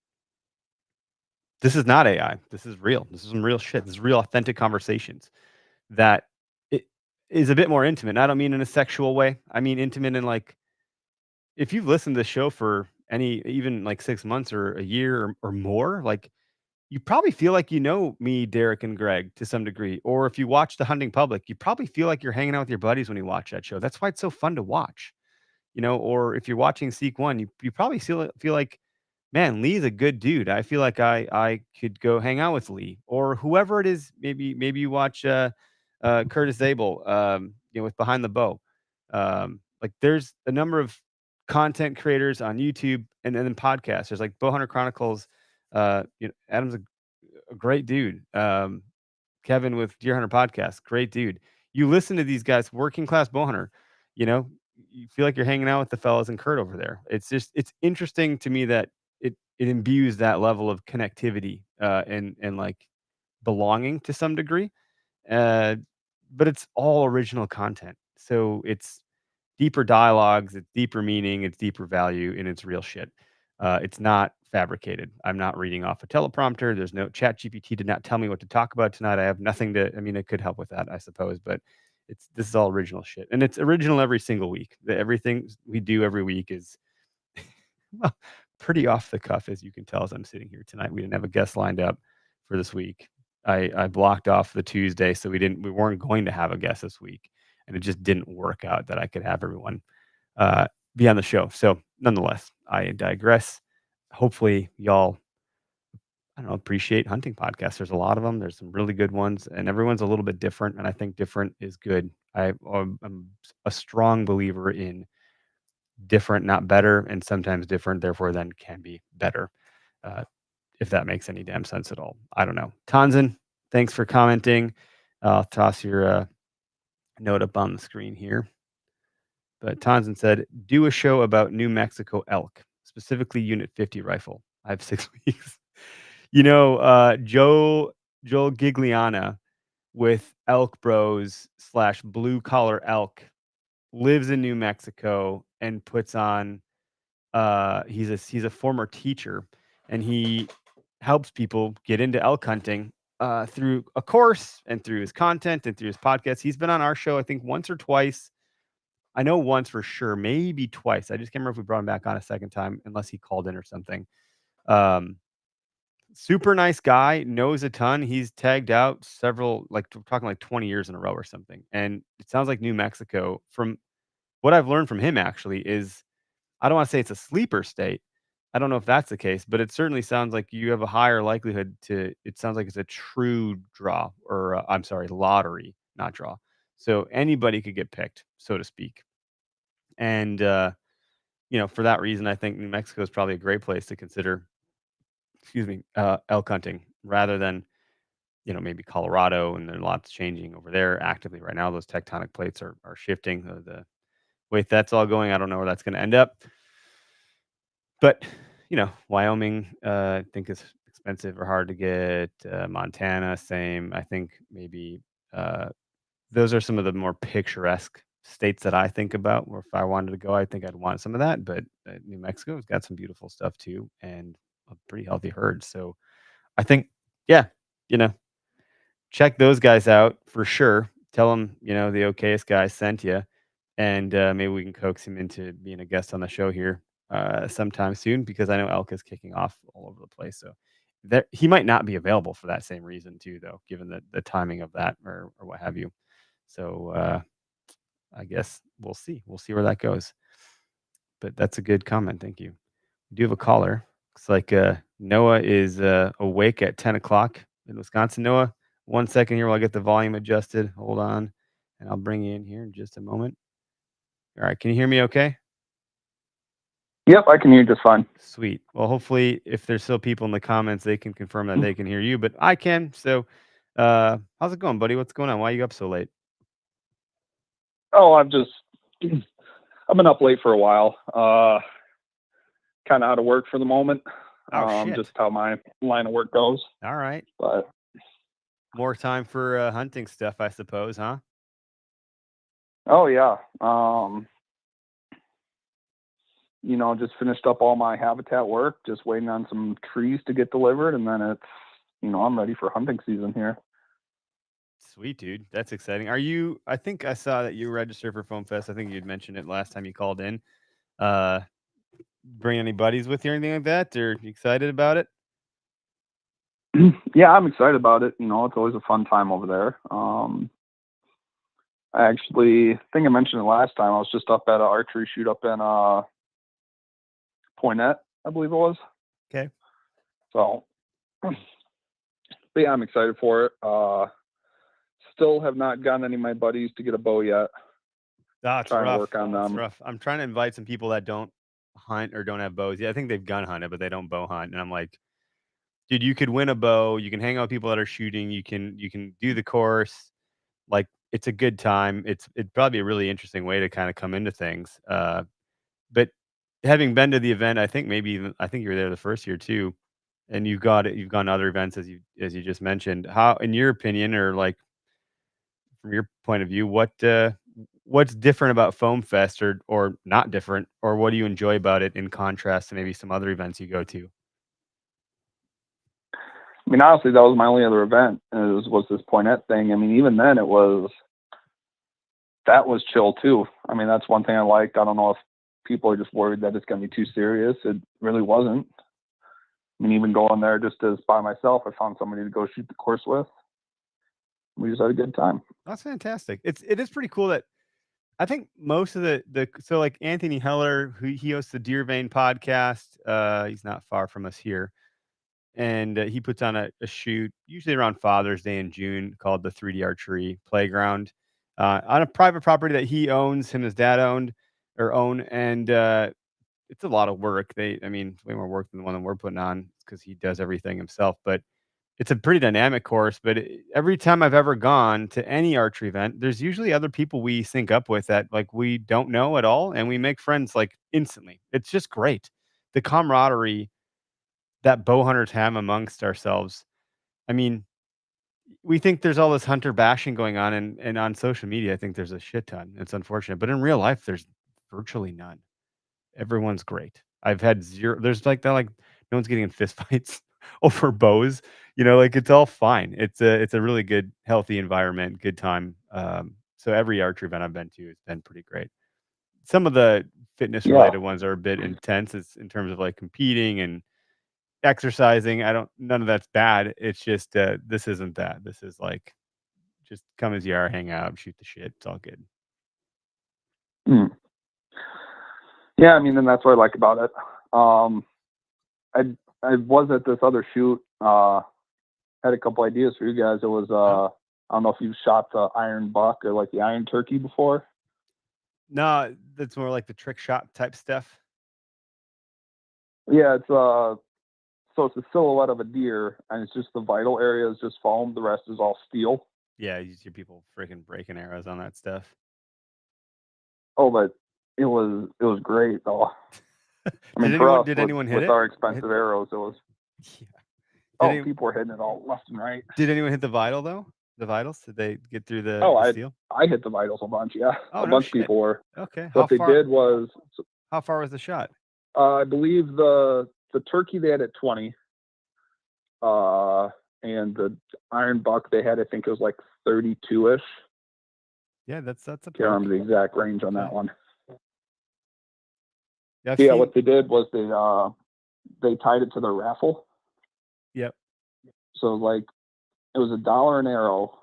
This is not AI. This is real. This is some real shit. This is real authentic conversations that it is a bit more intimate. And I don't mean in a sexual way. I mean intimate in like if you've listened to the show for any even like 6 months or a year or more, like you probably feel like you know me, Derek, and Greg to some degree. Or if you watch The Hunting Public, you probably feel like you're hanging out with your buddies when you watch that show. That's why it's so fun to watch. Or if you're watching Seek One, you probably feel like man, Lee's a good dude. I feel like I could go hang out with Lee or whoever it is. Maybe you watch Curtis Zabel, with Behind the Bow. Like there's a number of content creators on YouTube and then podcasts. There's like Bowhunter Chronicles. Adam's a great dude. Kevin with Deer Hunter Podcast, great dude. You listen to these guys, working class bowhunter, you know, you feel like you're hanging out with the fellas and Kurt over there. It's interesting to me that it imbues that level of connectivity and like belonging to some degree. Uh, but it's all original content. So it's deeper dialogues, it's deeper meaning, it's deeper value, and it's real shit. It's not fabricated. I'm not reading off a teleprompter. There's no Chat GPT did not tell me what to talk about tonight. I have nothing to. I mean, it could help with that, I suppose, but this is all original shit, and it's original every single week. Everything we do every week is well, pretty off the cuff, as you can tell as I'm sitting here tonight. We didn't have a guest lined up for this week. I blocked off the Tuesday, so we weren't going to have a guest this week, and it just didn't work out that I could have everyone be on the show. So nonetheless, I digress. Hopefully, y'all, I don't know, appreciate hunting podcasts. There's a lot of them. There's some really good ones, and everyone's a little bit different. And I think different is good. I'm a strong believer in different, not better, and sometimes different, therefore, then can be better. Uh, if that makes any damn sense at all. I don't know. Tanzan, thanks for commenting. I'll toss your note up on the screen here. But Tonson said, do a show about New Mexico elk, specifically Unit 50 rifle. I have 6 weeks. Joel Gigliana with Elk Bros / Blue Collar Elk lives in New Mexico and puts on. He's a former teacher, and he helps people get into elk hunting through a course and through his content and through his podcast. He's been on our show, I think, once or twice. I know once for sure, maybe twice. I just can't remember if we brought him back on a second time, unless he called in or something. Super nice guy, knows a ton. He's tagged out several, like we're talking like 20 years in a row or something. And it sounds like New Mexico, from what I've learned from him actually, is I don't want to say it's a sleeper state. I don't know if that's the case, but it certainly sounds like you have a higher likelihood to. It sounds like it's a true draw, or I'm sorry, lottery, not draw. So anybody could get picked, so to speak. And for that reason, I think New Mexico is probably a great place to consider. Excuse me, elk hunting rather than maybe Colorado, and there are lots changing over there actively right now. Those tectonic plates are shifting. The way that's all going, I don't know where that's going to end up. But Wyoming, I think is expensive or hard to get. Montana, same. I think maybe those are some of the more picturesque states that I think about. Or if I wanted to go, I think I'd want some of that. But New Mexico's got some beautiful stuff too, and a pretty healthy herd. So I think, yeah, check those guys out for sure. Tell them, the okayest guy sent you, and maybe we can coax him into being a guest on the show here sometime soon, because I know elk is kicking off all over the place. So he might not be available for that same reason too, though, given the timing of that or what have you. So I guess we'll see. We'll see where that goes. But that's a good comment. Thank you. We do have a caller. Looks like Noah is awake at 10 o'clock in Wisconsin. Noah, 1 second here while I get the volume adjusted. Hold on, and I'll bring you in here in just a moment. All right. Can you hear me okay? Yep, I can hear you just fine. Sweet. Well, hopefully, if there's still people in the comments, they can confirm that they can hear you, but I can. So how's it going, buddy? What's going on? Why are you up so late? Oh, I've been up late for a while. Kind of out of work for the moment. Oh, shit. Just how my line of work goes. All right. But more time for hunting stuff, I suppose, huh? Oh yeah. Just finished up all my habitat work, just waiting on some trees to get delivered, and then it's I'm ready for hunting season here. Sweet, dude. That's exciting. I think I saw that you registered for Foam Fest. I think you'd mentioned it last time you called in. Bring any buddies with you or anything like that? Or you excited about it? Yeah, I'm excited about it. It's always a fun time over there. I actually think I mentioned it last time. I was just up at an archery shoot up in Poinet, I believe it was. Okay. So, but yeah, I'm excited for it. Still have not gotten any of my buddies to get a bow yet. That's trying rough. to work on That's them. rough. I'm trying to invite some people that don't hunt or don't have bows. Yeah, I think they've gun hunted, but they don't bow hunt. And I'm like, dude, you could win a bow. You can hang out with people that are shooting. You can do the course. Like, it's a good time. It'd probably be a really interesting way to kind of come into things. But having been to the event, I think you were there the first year too, and you've gone to other events as you just mentioned. How, in your opinion, or like from your point of view, what's different about Foam Fest, or not different, or what do you enjoy about it in contrast to maybe some other events you go to? I mean, honestly, that was my only other event. Was this Poinet thing. I mean, even then, that was chill too. I mean, that's one thing I liked. I don't know if people are just worried that it's going to be too serious. It really wasn't. I mean, even going there just as by myself, I found somebody to go shoot the course with. We just had a good time. That's fantastic. It is pretty cool that I think most of so like Anthony Heller, who he hosts the Deer Vein podcast. He's not far from us here, and he puts on a shoot usually around Father's Day in June called the 3D Archery Playground on a private property that he owns, him and his dad own, and it's a lot of work. It's way more work than the one that we're putting on because he does everything himself. But it's a pretty dynamic course, but every time I've ever gone to any archery event, there's usually other people we sync up with that like we don't know at all, and we make friends like instantly. It's just great. The camaraderie that bow hunters have amongst ourselves. I mean, we think there's all this hunter bashing going on, and on social media, I think there's a shit ton. It's unfortunate, but in real life, there's virtually none. Everyone's great. I've had zero. There's like that, like no one's getting in fist fights over bows. Like it's all fine. It's a really good, healthy environment, good time. So every archery event I've been to has been pretty great. Some of the fitness related ones are a bit intense. It's in terms of like competing and exercising. None of that's bad. It's just this isn't that. This is like just come as you are, hang out, shoot the shit. It's all good. Yeah, I mean, and that's what I like about it. I was at this other shoot. Had a couple ideas for you guys. It was I don't know if you've shot the iron buck or like the iron turkey before. No, that's more like the trick shot type stuff. Yeah, it's so it's a silhouette of a deer, and it's just the vital area is just foam. The rest is all steel. Yeah, you see people freaking breaking arrows on that stuff. Oh, but it was great though. I mean, did anyone hit it? With our expensive arrows, it was. Yeah. People were hitting it all left and right. Did anyone hit the vital though? The vitals? Did they get through the steel? I hit the vitals a bunch. Yeah, a bunch of people were. Okay. What they did was. How far was the shot? I believe the turkey they had at 20. And the iron buck they had, I think it was like 32-ish. Yeah, that's a. Can't remember the exact range on that one. Yeah, what they did was they tied it to their raffle. Yep. So like it was $1 an arrow,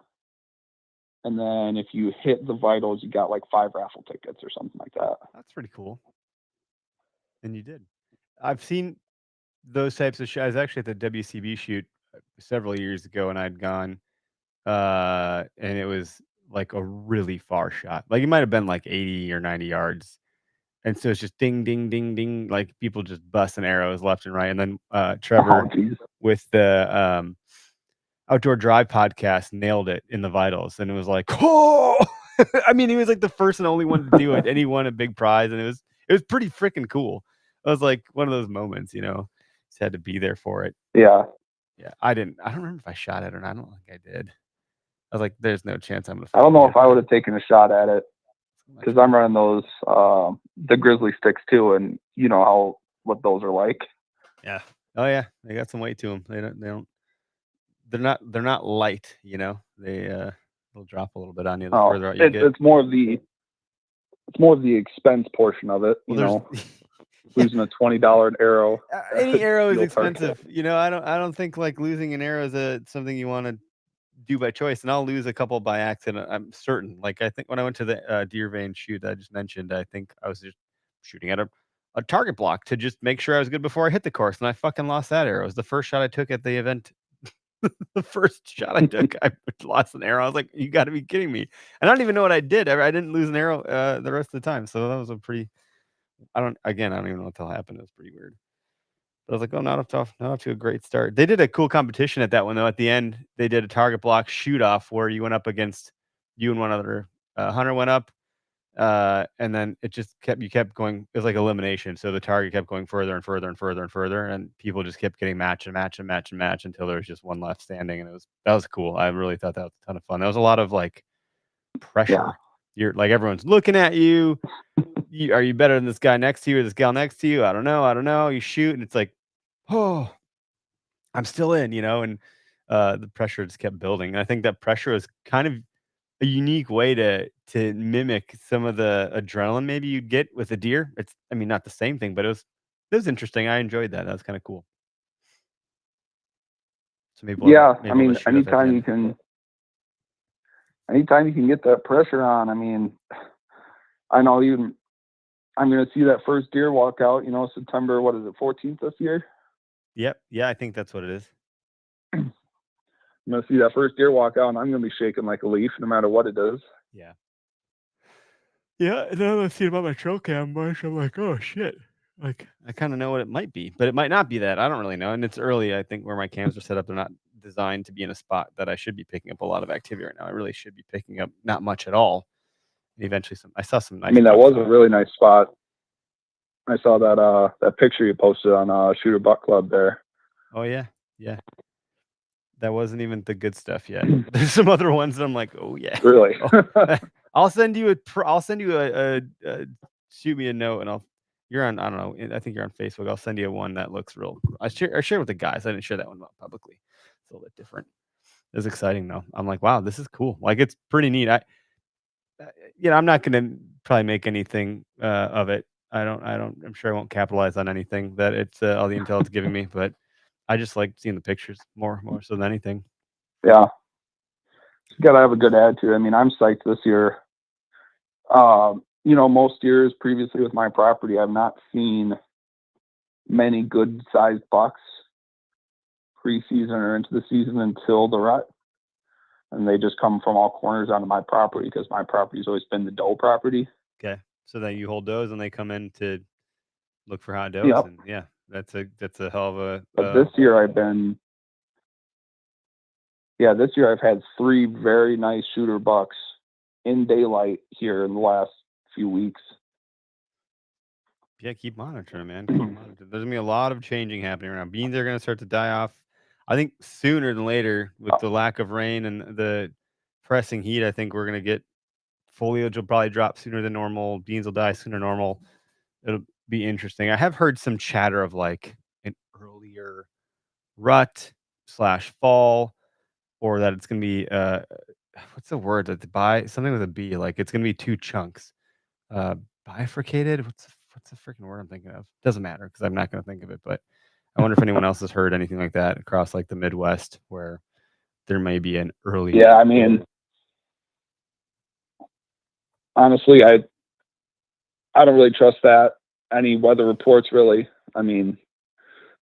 and then if you hit the vitals, you got like 5 raffle tickets or something like that. That's pretty cool. And you did. I've seen those types of shots. I was actually at the WCB shoot several years ago, and I'd gone, and it was like a really far shot. Like it might have been like 80 or 90 yards. And so it's just ding, ding, ding, ding, like people just busting arrows left and right. And then Trevor with the Outdoor Drive podcast nailed it in the vitals, and it was like, oh, I mean, he was like the first and only one to do it, and he won a big prize, and it was pretty freaking cool. It was like one of those moments, just had to be there for it. Yeah. I don't remember if I shot it or not. I don't think I did. I was like, there's no chance I'm gonna. I don't know if I would have taken a shot at it because I'm running those the grizzly sticks too, and you know what those are like. Yeah. Oh yeah, they got some weight to them. They don't. They're not light, they'll drop a little bit on you the further out you get. It's more of the expense portion of it, losing a $20 arrow. Any arrow is expensive. I don't think like losing an arrow is something you want to do by choice, and I'll lose a couple by accident. I'm certain. Like I think when I went to the deer vein shoot I just mentioned, I think I was just shooting at a target block to just make sure I was good before I hit the course, and I fucking lost that arrow. It was the first shot I took at the event. The first shot I took, I lost an arrow. I was like, you got to be kidding me. And I don't even know what I did. I didn't lose an arrow the rest of the time. So that was a pretty, I don't even know what the hell happened. It was pretty weird. But I was like, oh, not off to a great start. They did a cool competition at that one, though. At the end, they did a target block shoot off where you went up against you and one other hunter went up. And then it just kept going. It was like elimination. So the target kept going further and further and further and further. And people just kept getting match until there was just one left standing. And that was cool. I really thought that was a ton of fun. There was a lot of like pressure. Yeah. You're like, everyone's looking at you. Are you better than this guy next to you or this gal next to you? I don't know. You shoot and it's like, oh, I'm still in, and the pressure just kept building. And I think that pressure is kind of a unique way to mimic some of the adrenaline maybe you'd get with a deer. It's, not the same thing, but it was interesting. I enjoyed that. That was kind of cool. So anytime you can get that pressure on, I know I'm going to see that first deer walk out, September, 14th this year? Yep. Yeah, I think that's what it is. I'm going to see that first deer walk out, and I'm going to be shaking like a leaf no matter what it is. Yeah. Yeah, and then I see it on my trail cam bush. I'm like, oh, shit. Like, I kind of know what it might be, but it might not be that. I don't really know. And it's early, I think, where my cams are set up. They're not designed to be in a spot that I should be picking up a lot of activity right now. I really should be picking up not much at all. And eventually, I saw some nice. I mean, that bucks was a really nice spot. I saw that picture you posted on Shooter Buck Club there. Oh yeah, yeah. That wasn't even the good stuff yet. There's some other ones that I'm like, oh yeah. Really? Oh, I'll send you a shoot me a note, and you're on, I don't know, I think you're on Facebook. I'll send you one that looks real. I share with the guys. I didn't share that one publicly. It's a little bit different. It was exciting though. I'm like, wow, this is cool. Like, it's pretty neat. I'm not gonna probably make anything of it. I'm sure I won't capitalize on anything that it's all the intel it's giving me, but I just like seeing the pictures more so than anything. Yeah. You gotta have a good attitude. I mean, I'm psyched this year. Most years previously with my property, I've not seen many good sized bucks preseason or into the season until the rut. And they just come from all corners onto my property because my property's always been the doe property. Okay. So then you hold does and they come in to look for hot does. Yep. And yeah, that's a hell of a. But this year I've had 3 very nice shooter bucks in daylight here in the last few weeks. Yeah, keep monitoring, man. Keep monitoring. There's gonna be a lot of changing happening around. Beans are gonna start to die off. I think sooner than later, with the lack of rain and the pressing heat. I think we're gonna get foliage will probably drop sooner than normal. Beans will die sooner than normal. It'll be interesting. I have heard some chatter of like an earlier rut / fall, or that it's gonna be what's the word that something with a B, like it's gonna be 2 chunks. Bifurcated. What's the freaking word I'm thinking of? Doesn't matter because I'm not gonna think of it, but I wonder if anyone else has heard anything like that across like the Midwest where there may be an early. Yeah, I mean, honestly, I don't really trust that any weather reports really. I mean,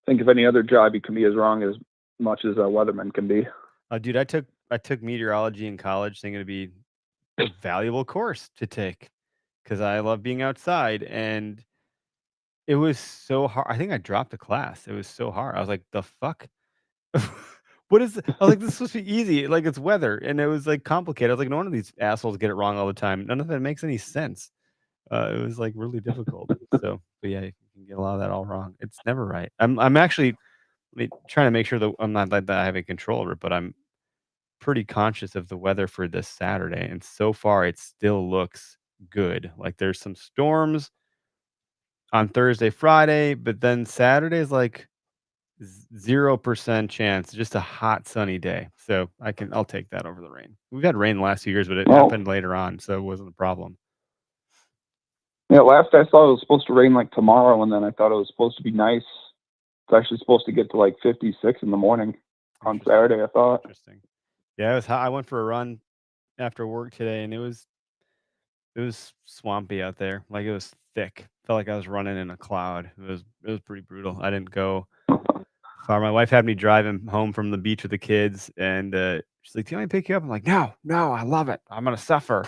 think of any other job, you can be as wrong as much as a weatherman can be. Dude, I took meteorology in college, thinking it'd be a valuable course to take because I love being outside, and it was so hard. I think I dropped a class. It was so hard. I was like, the fuck. What is I was like, this is supposed to be easy. Like, it's weather, and it was like complicated. I was like, no one of these assholes get it wrong all the time. None of it makes any sense. It was like really difficult. So, but yeah, you can get a lot of that all wrong. It's never right. I'm actually trying to make sure that I'm not like that I have a control over it, but I'm pretty conscious of the weather for this Saturday, and so far it still looks good. Like, there's some storms on Thursday, Friday, but then Saturday is like 0% chance, just a hot sunny day. So I'll take that over the rain. We've had rain the last few years, but it happened later on, so it wasn't a problem. Yeah, last I saw it was supposed to rain like tomorrow, and then I thought it was supposed to be nice. It's actually supposed to get to like 56 in the morning on Saturday, I thought. Interesting. Yeah, it was hot. I went for a run after work today, and it was swampy out there. Like, it was thick. Felt like I was running in a cloud. It was pretty brutal. I didn't go far. My wife had me driving home from the beach with the kids, and she's like, "Do you want me to pick you up?" I'm like, "No, I love it. I'm gonna suffer."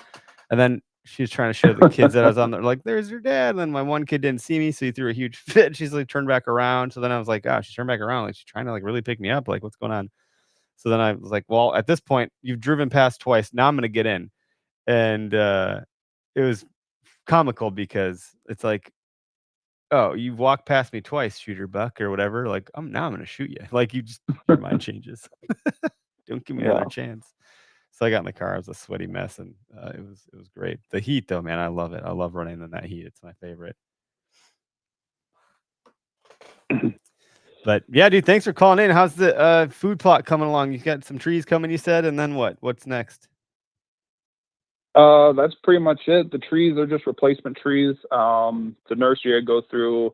And then she was trying to show the kids that I was on there, like, "There's your dad." And then my one kid didn't see me, so he threw a huge fit. She's like, turned back around. So then I was like, "Oh, she turned back around. Like, she's trying to like really pick me up. Like, what's going on?" So then I was like, well, at this point, you've driven past twice. Now I'm going to get in. And it was comical because it's like, oh, you've walked past me twice, shooter buck or whatever. Like, now I'm going to shoot you. Like, your mind changes. Don't give me another chance. So I got in the car. It was a sweaty mess, and it was great. The heat, though, man, I love it. I love running in that heat. It's my favorite. But yeah, dude, thanks for calling in. How's the food plot coming along? You got some trees coming, you said, and then what? What's next? That's pretty much it. The trees are just replacement trees. The nursery I go through,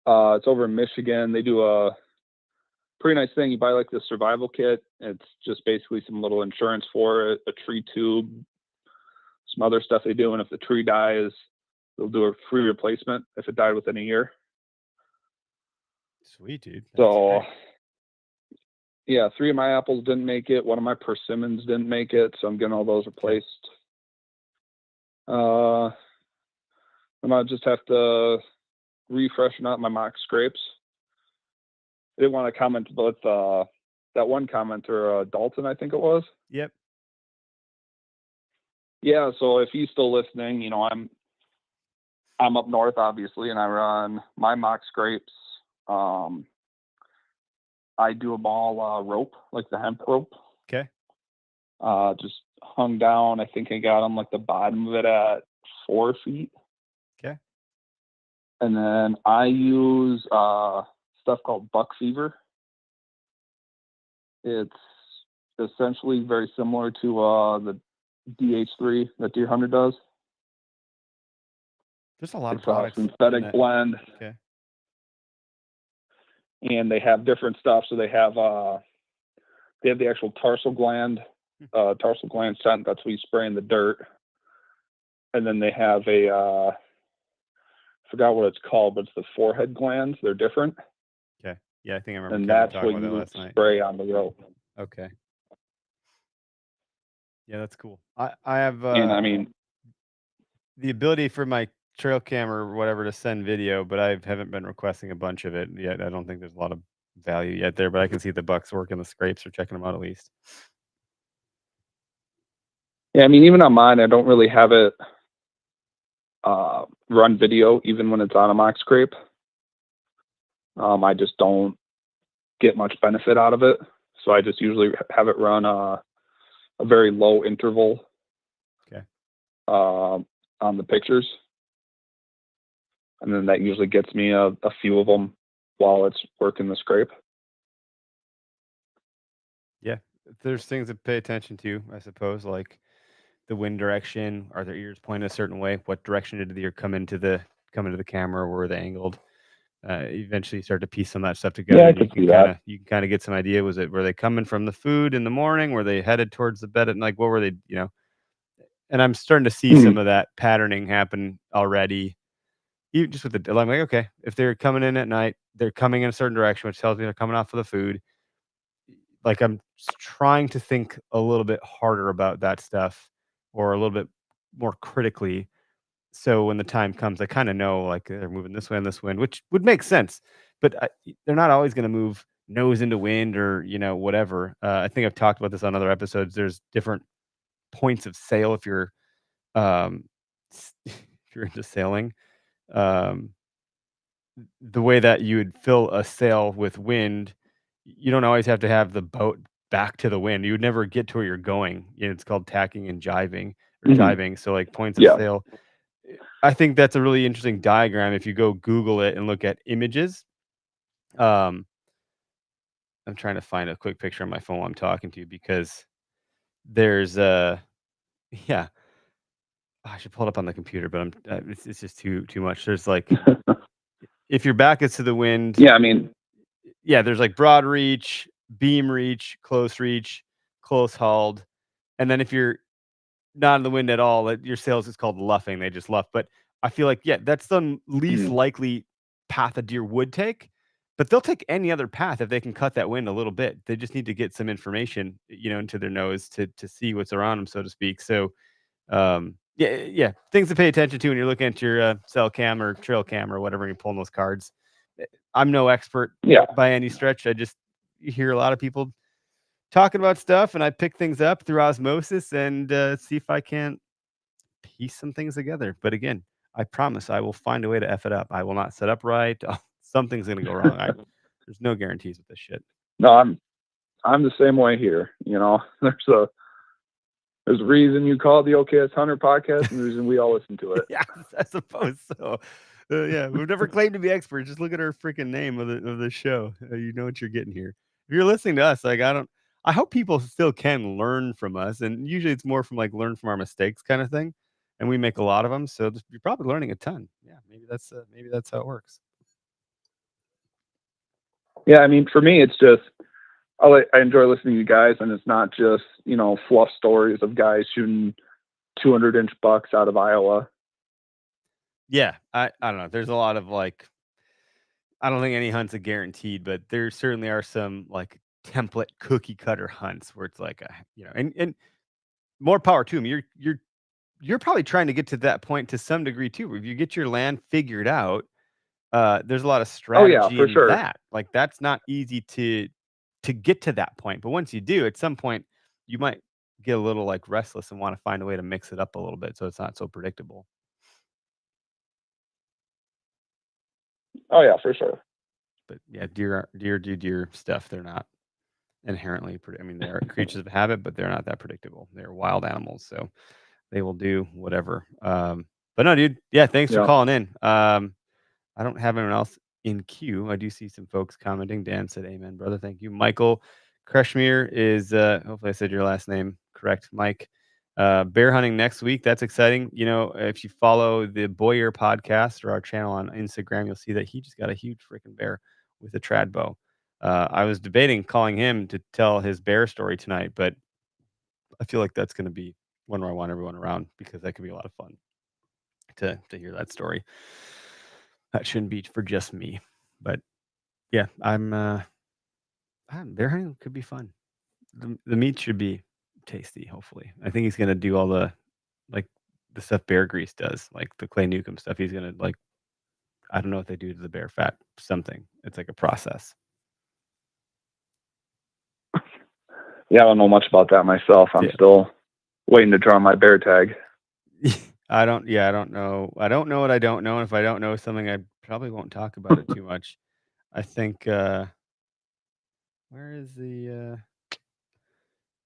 it's over in Michigan. They do a pretty nice thing. You buy like the survival kit. It's just basically some little insurance for it, a tree tube, some other stuff they do. And if the tree dies, they'll do a free replacement if it died within a year. Sweet, dude. That's so great. Yeah, 3 of my apples didn't make it. 1 of my persimmons didn't make it, so I'm getting all those replaced. I might just have to refreshen out my mock scrapes. I didn't want to comment, but that one commenter, Dalton, I think it was. Yep. Yeah, so if he's still listening, I'm up north obviously, and I run my mock scrapes. I do them all rope, like the hemp rope. Okay. Just hung down. I think I got them like the bottom of it at 4 feet. Okay. And then I use stuff called buck fever. It's essentially very similar to the DH3 that Deer Hunter does. There's a lot of It's a products. synthetic blend. Okay. And they have different stuff. So they have the actual tarsal gland scent. That's what you spray in the dirt. And then they have I forgot what it's called, but it's the forehead glands. They're different. Okay. Yeah, I think I remember. And Kevin that's talking what about that you last night. spray on the rope. Okay. Yeah, that's cool. I have And I mean, the ability for my trail cam or whatever to send video, but I haven't been requesting a bunch of it yet. I don't think there's a lot of value yet there, but I can see the bucks working the scrapes or checking them out at least. yeah, I mean, even on mine, I don't really have it run video, even when it's on a mock scrape. I just don't get much benefit out of it. So I just usually have it run a very low interval. Okay. On the pictures. And then that usually gets me a few of them while it's working the scrape. Yeah. There's things to pay attention to, I suppose, like the wind direction. Are their ears pointed a certain way? What direction did the deer come into the camera? Where are they angled? Eventually you start to piece some of that stuff together. Yeah, I and can see that. You can kind of get some idea. Were they coming from the food in the morning? Were they headed towards the bed at night? What were they, and I'm starting to see some of that patterning happen already. Even just with I'm like, okay, if they're coming in at night, they're coming in a certain direction, which tells me they're coming off of the food. Like I'm trying to think a little bit harder about that stuff, or a little bit more critically. So when the time comes, I kind of know like they're moving this way and this wind, which would make sense. But they're not always going to move nose into wind or whatever. I think I've talked about this on other episodes. There's different points of sail if you're if you're into sailing. The way that you would fill a sail with wind, you don't always have to have the boat back to the wind. You would never get to where you're going. It's called tacking and jiving or jibing. So like points of sail. I think that's a really interesting diagram. If you go Google it and look at images, I'm trying to find a quick picture on my phone while I'm talking to you because there's yeah. I should pull it up on the computer, but it's just too much. There's like if your back is to the wind. Yeah, I mean, yeah, there's like broad reach, beam reach, close hauled, and then if you're not in the wind at all, your sails is called luffing. They just luff. But I feel like that's the least likely path a deer would take. But they'll take any other path if they can cut that wind a little bit. They just need to get some information, into their nose to see what's around them, so to speak. So, yeah, things to pay attention to when you're looking at your cell cam or trail cam or whatever, you're pulling those cards. I'm no expert by any stretch. I just hear a lot of people talking about stuff, and I pick things up through osmosis and see if I can't piece some things together. But again, I promise I will find a way to F it up. I will not set up right. Something's going to go wrong. There's no guarantees with this shit. No, I'm the same way here. There's a reason you call it the OKS Hunter podcast, and the reason we all listen to it. Yeah, I suppose so. Yeah, we've never claimed to be experts. Just look at our freaking name of the show. You know what you're getting here. If you're listening to us, like I hope people still can learn from us, and usually it's more from like learn from our mistakes kind of thing, and we make a lot of them, so you're probably learning a ton. Yeah, maybe that's how it works. Yeah, I mean, for me, it's just I enjoy listening to you guys, and it's not just fluff stories of guys shooting 200-inch bucks out of Iowa. Yeah, I don't know. There's a lot of like, I don't think any hunt's a guaranteed, but there certainly are some like template cookie cutter hunts where it's like and more power to them. You're probably trying to get to that point to some degree too. If you get your land figured out, there's a lot of strategy for in sure. that. Like that's not easy to to get to that point. But once you do, at some point, you might get a little like restless and want to find a way to mix it up a little bit so it's not so predictable. Oh yeah, for sure. But yeah, deer do deer stuff. They're not inherently I mean, they're creatures of habit, but they're not that predictable. They're wild animals, so they will do whatever. But no, dude. Yeah, thanks for Yeah. calling in. I don't have anyone else in queue. I do see some folks commenting. Dan said, "Amen, brother." Thank you. Michael Kreshmir is. Hopefully, I said your last name correct, Mike. Bear hunting next week. That's exciting. You know, if you follow the Boyer podcast or our channel on Instagram, you'll see that he just got a huge freaking bear with a trad bow. I was debating calling him to tell his bear story tonight, but I feel like that's going to be one where I want everyone around because that could be a lot of fun to hear that story. That shouldn't be for just me, but yeah, bear hunting could be fun. The meat should be tasty. Hopefully, I think he's gonna do all the like the stuff Bear Grease does, like the Clay Newcomb stuff. He's gonna like, I don't know what they do to the bear fat. Something. It's like a process. Yeah, I don't know much about that myself. I'm still waiting to draw my bear tag. I don't know. I don't know what I don't know. And if I don't know something, I probably won't talk about it too much. I think where is the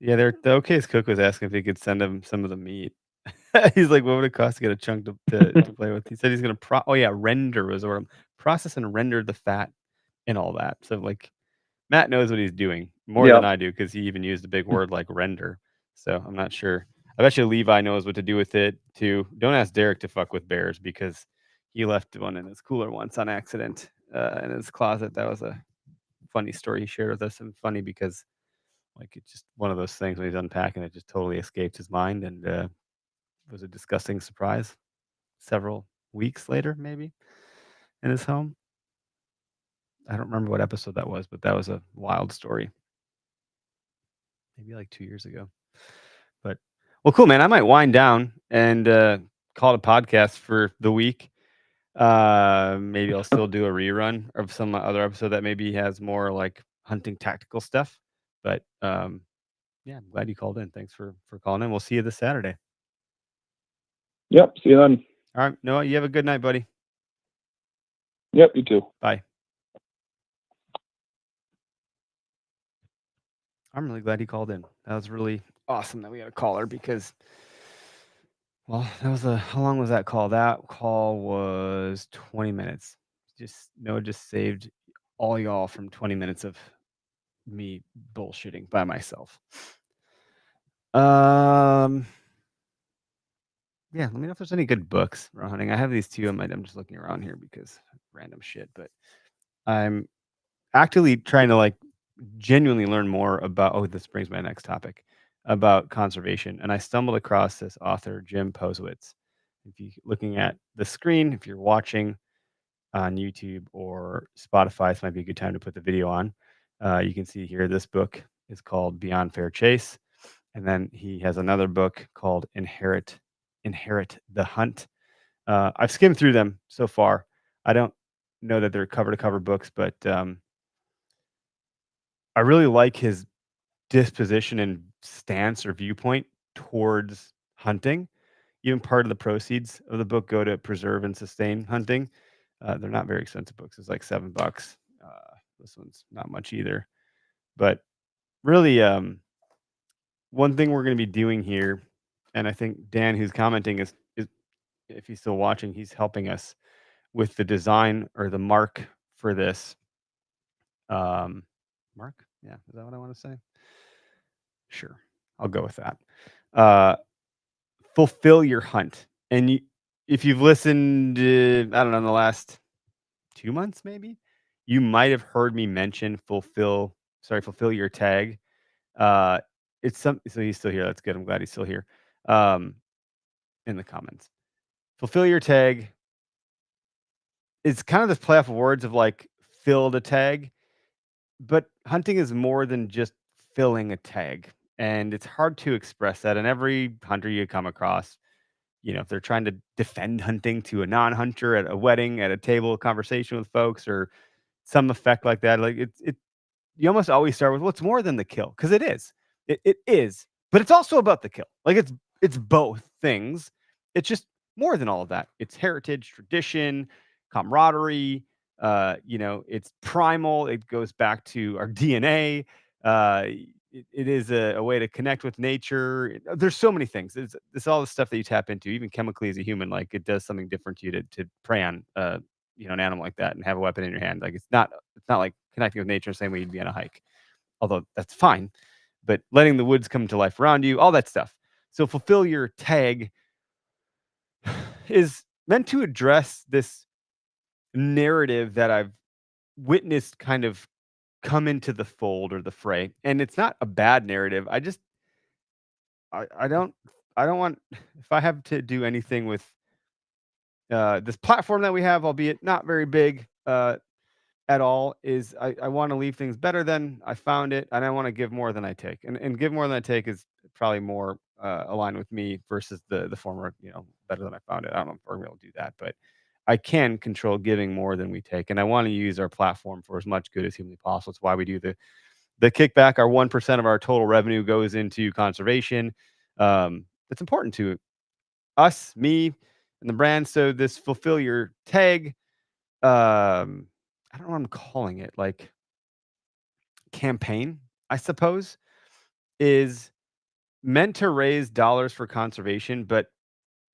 yeah, the OK's cook was asking if he could send him some of the meat. He's like, what would it cost to get a chunk to play with? He said he's gonna render was or process and render the fat and all that. So like Matt knows what he's doing more than I do because he even used a big word like render. So I'm not sure. I bet you Levi knows what to do with it too. Don't ask Derek to fuck with bears because he left one in his cooler once on accident in his closet. That was a funny story he shared with us, and funny because like it's just one of those things when he's unpacking it just totally escaped his mind and was a disgusting surprise several weeks later, maybe in his home. I don't remember what episode that was, but that was a wild story. Maybe like 2 years ago. But well, cool, man. I might wind down and call it a podcast for the week. Maybe I'll still do a rerun of some other episode that maybe has more like hunting tactical stuff. But yeah, I'm glad you called in. Thanks for calling in. We'll see you this Saturday. Yep. See you then. All right. Noah, you have a good night, buddy. Yep. You too. Bye. I'm really glad he called in. That was really awesome that we had a caller because, well, that was how long was that call? That call was 20 minutes. Noah just saved all y'all from 20 minutes of me bullshitting by myself. Yeah, let me know if there's any good books around hunting. I have these two. I'm just looking around here because random shit, but I'm actively trying to like genuinely learn more about, this brings my next topic, about conservation. And I stumbled across this author, Jim Posewitz. If you're looking at the screen, if you're watching on YouTube or Spotify, this might be a good time to put the video on. You can see here, this book is called Beyond Fair Chase. And then he has another book called Inherit the Hunt. I've skimmed through them so far. I don't know that they're cover to cover books, but I really like his disposition and stance or viewpoint towards hunting. Even part of the proceeds of the book go to preserve and sustain hunting. They're not very expensive books. It's like $7. This one's not much either. But really, one thing we're going to be doing here, and I think Dan, who's commenting, is if he's still watching, he's helping us with the design or the mark for this. Mark? Yeah, is that what I want to say? Sure, I'll go with that. Fulfill your hunt. And if you've listened, I don't know, in the last 2 months, maybe, you might have heard me mention fulfill your tag. It's so he's still here. That's good. I'm glad he's still here. In the comments, fulfill your tag. It's kind of this play off of words of like fill the tag, but hunting is more than just filling a tag, and it's hard to express that. And every hunter you come across, if they're trying to defend hunting to a non-hunter at a wedding, at a table conversation with folks, or some effect like that, like you almost always start with what's more than the kill, because it is. It is, but it's also about the kill. Like it's both things. It's just more than all of that. It's heritage, tradition, camaraderie. It's primal. It goes back to our DNA. It is a way to connect with nature. There's so many things. It's all the stuff that you tap into, even chemically as a human. Like it does something different to you to prey on, an animal like that and have a weapon in your hand. Like it's not like connecting with nature the same way you'd be on a hike, although that's fine. But letting the woods come to life around you, all that stuff. So fulfill your tag is meant to address this narrative that I've witnessed kind of come into the fold or the fray. And it's not a bad narrative. I don't want, if I have to do anything with this platform that we have, albeit not very big at all, is I want to leave things better than I found it, and I want to give more than I take. And give more than I take is probably more aligned with me versus the former, better than I found it. I don't know if we're able to do that, but I can control giving more than we take, and I want to use our platform for as much good as humanly possible. It's why we do the kickback. Our 1% of our total revenue goes into conservation. It's important to us, me, and the brand. So this fulfill your tag, I don't know what I'm calling it, like campaign, I suppose, is meant to raise dollars for conservation, but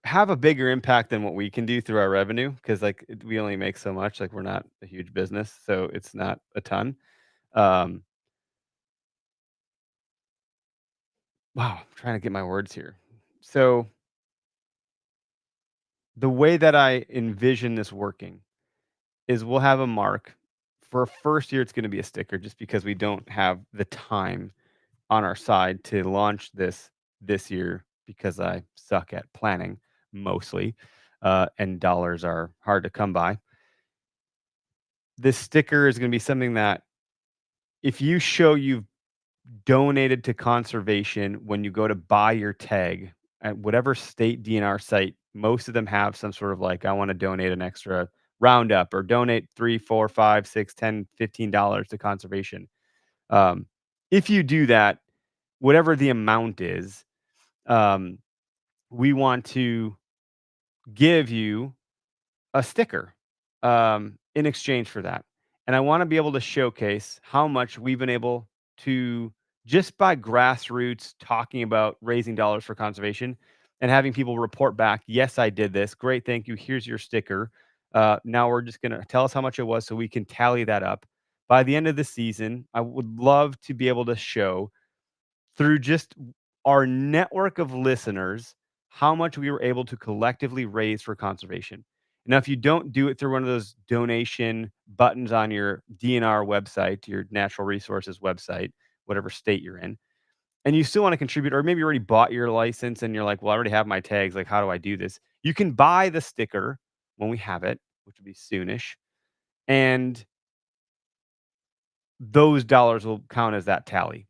have a bigger impact than what we can do through our revenue. Because we only make so much. Like we're not a huge business, so it's not a ton. Um, wow, I'm trying to get my words here. So the way that I envision this working is we'll have a mark. For first year, it's going to be a sticker, just because we don't have the time on our side to launch this year, because I suck at planning mostly, and dollars are hard to come by. This sticker is going to be something that, if you show you've donated to conservation when you go to buy your tag at whatever state DNR site, most of them have some sort of like, I want to donate an extra roundup, or donate 3, 4, 5, 6, 10, $15 to conservation. If you do that, whatever the amount is, we want to give you a sticker in exchange for that. And I want to be able to showcase how much we've been able to, just by grassroots talking about raising dollars for conservation and having people report back, yes, I did this. Great. Thank you. Here's your sticker. Now we're just going to tell us how much it was so we can tally that up. By the end of the season, I would love to be able to show, through just our network of listeners, how much we were able to collectively raise for conservation. Now, if you don't do it through one of those donation buttons on your DNR website, your natural resources website, whatever state you're in, and you still want to contribute, or maybe you already bought your license and you're like, well, I already have my tags. Like, how do I do this? You can buy the sticker when we have it, which will be soonish. And those dollars will count as that tally.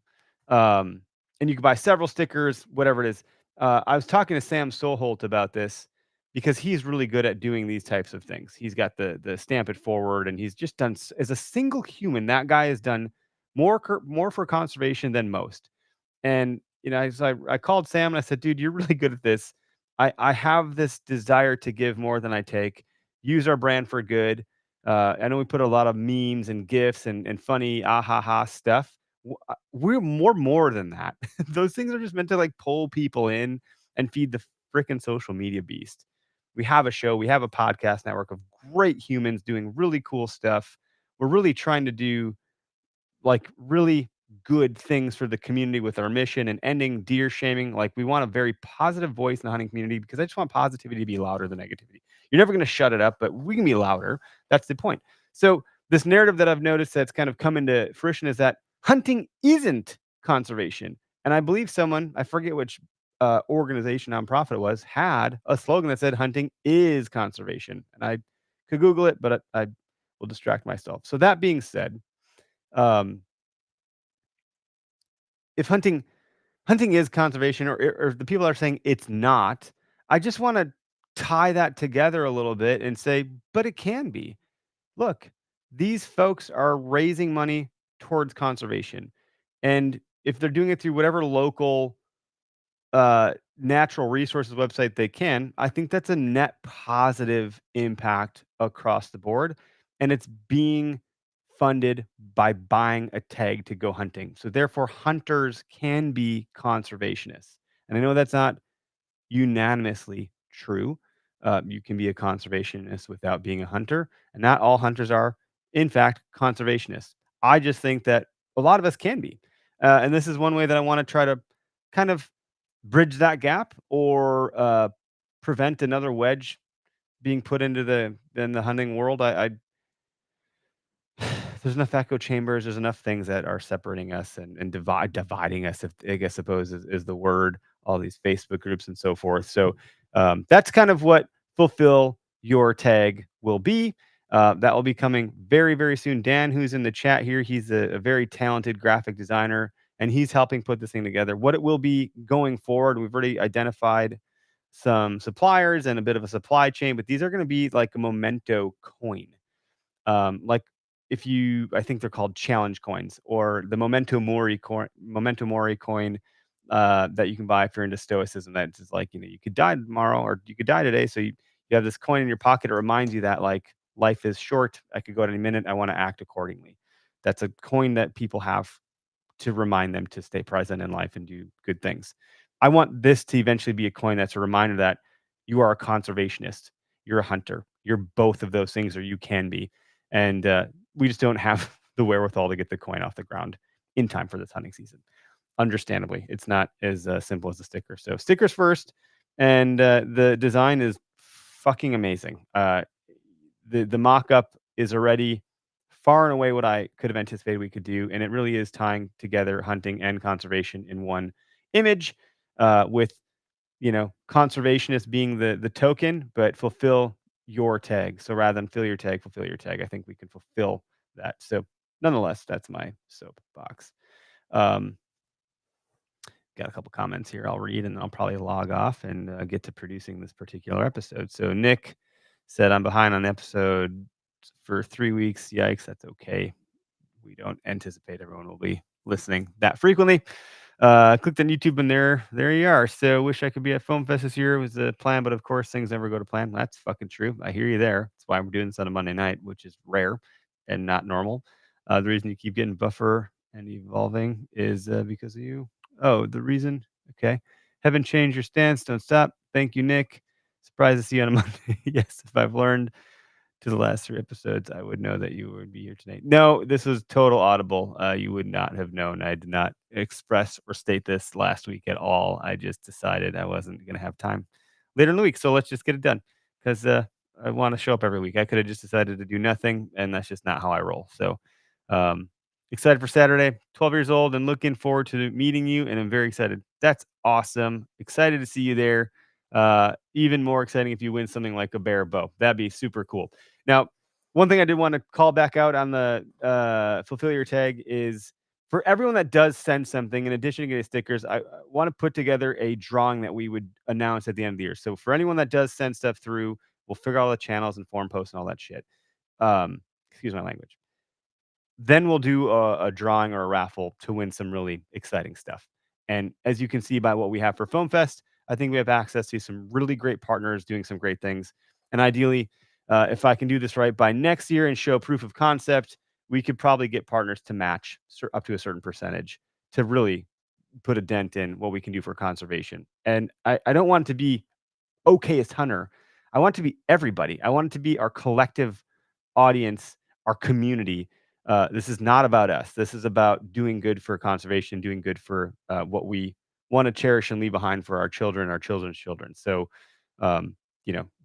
And you can buy several stickers, whatever it is. I was talking to Sam Solholt about this, because he's really good at doing these types of things. He's got the Stamp It Forward, and he's just done, as a single human, that guy has done more for conservation than most. And I called Sam and I said, dude, you're really good at this. I have this desire to give more than I take. Use our brand for good. I know we put a lot of memes and gifs and funny ha stuff. We're more than that. Those things are just meant to like pull people in and feed the freaking social media beast. We have a show, we have a podcast network of great humans doing really cool stuff. We're really trying to do like really good things for the community with our mission and ending deer shaming. Like, we want a very positive voice in the hunting community, because I just want positivity to be louder than negativity. You're never going to shut it up, but we can be louder. That's the point. So this narrative that I've noticed that's kind of come into fruition is that hunting isn't conservation. And I believe someone, I forget which organization, nonprofit it was, had a slogan that said hunting is conservation. And I could Google it, but I will distract myself. So that being said, if hunting is conservation, or the people are saying it's not, I just want to tie that together a little bit and say, but it can be. Look, these folks are raising money towards conservation. And if they're doing it through whatever local natural resources website they can, I think that's a net positive impact across the board. And it's being funded by buying a tag to go hunting. So therefore, hunters can be conservationists. And I know that's not unanimously true. You can be a conservationist without being a hunter, and not all hunters are, in fact, conservationists. I just think that a lot of us can be. And this is one way that I want to try to kind of bridge that gap or prevent another wedge being put into the hunting world. I there's enough echo chambers. There's enough things that are separating us and dividing us. If I guess suppose is the word. All these Facebook groups and so forth. So that's kind of what Fulfill Your Tag will be. That will be coming very, very soon. Dan, who's in the chat here, he's a very talented graphic designer, and he's helping put this thing together. What it will be going forward, we've already identified some suppliers and a bit of a supply chain, but these are going to be like a memento coin. Like I think they're called challenge coins or the Memento Mori coin, that you can buy if you're into stoicism. That's just like, you could die tomorrow or you could die today. So you have this coin in your pocket. It reminds you that like life is short. I could go at any minute. I want to act accordingly. That's a coin that people have to remind them to stay present in life and do good things. I want this to eventually be a coin that's a reminder that you are a conservationist, you're a hunter, you're both of those things, or you can be. And we just don't have the wherewithal to get the coin off the ground in time for this hunting season. Understandably, it's not as simple as a sticker. So stickers first, and the design is fucking amazing. The mock-up is already far and away what I could have anticipated we could do, and it really is tying together hunting and conservation in one image, with conservationist being the token, but fulfill your tag. So rather than fill your tag, fulfill your tag. I think we can fulfill that. So nonetheless, that's my soapbox. Got a couple comments here I'll read, and then I'll probably log off and get to producing this particular episode. So Nick said, I'm behind on the episode for 3 weeks. Yikes, that's okay. We don't anticipate everyone will be listening that frequently. Clicked on YouTube and there you are. So wish I could be at Foam Fest this year. It was the plan, but of course things never go to plan. That's fucking true. I hear you there. That's why we're doing this on a Monday night, which is rare and not normal. The reason you keep getting buffer and evolving is because of you. Oh, the reason? Okay. Haven't changed your stance. Don't stop. Thank you, Nick. Surprised to see you on a Monday. Yes, if I've learned to the last 3 episodes, I would know that you would be here tonight. No, this was total audible. You would not have known. I did not express or state this last week at all. I just decided I wasn't going to have time later in the week. So let's just get it done because I want to show up every week. I could have just decided to do nothing, and that's just not how I roll. So excited for Saturday, 12 years old, and looking forward to meeting you. And I'm very excited. That's awesome. Excited to see you there. Even more exciting if you win something like a bear bow. That'd be super cool. Now, one thing I did want to call back out on the Fulfill Your Tag is for everyone that does send something, in addition to getting stickers, I want to put together a drawing that we would announce at the end of the year. So for anyone that does send stuff through, we'll figure out all the channels and forum posts and all that shit. Excuse my language. Then we'll do a drawing or a raffle to win some really exciting stuff. And as you can see by what we have for Foam Fest, I think we have access to some really great partners doing some great things. And ideally, if I can do this right by next year and show proof of concept, we could probably get partners to match up to a certain percentage to really put a dent in what we can do for conservation. And I don't want it to be okayest hunter. I want it to be everybody. I want it to be our collective audience, our community. This is not about us. This is about doing good for conservation, doing good for what we want to cherish and leave behind for our children, our children's children. So,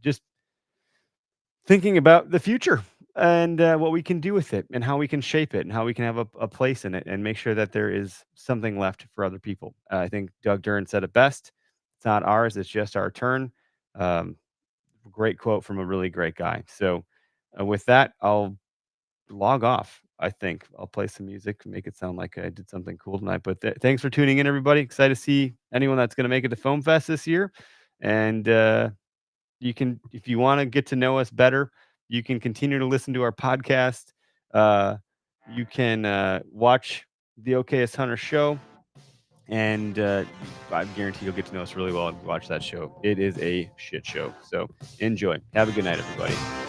just thinking about the future and what we can do with it and how we can shape it and how we can have a place in it and make sure that there is something left for other people. I think Doug Dern said it best. It's not ours. It's just our turn. Great quote from a really great guy. So with that, I'll log off. I think I'll play some music, make it sound like I did something cool tonight. But thanks for tuning in, everybody. Excited to see anyone that's going to make it to Foam Fest this year. And you can, if you want to get to know us better, you can continue to listen to our podcast You can watch the Okayest Hunter show, and I guarantee you'll get to know us really well if you watch that show. It is a shit show. So enjoy. Have a good night, everybody.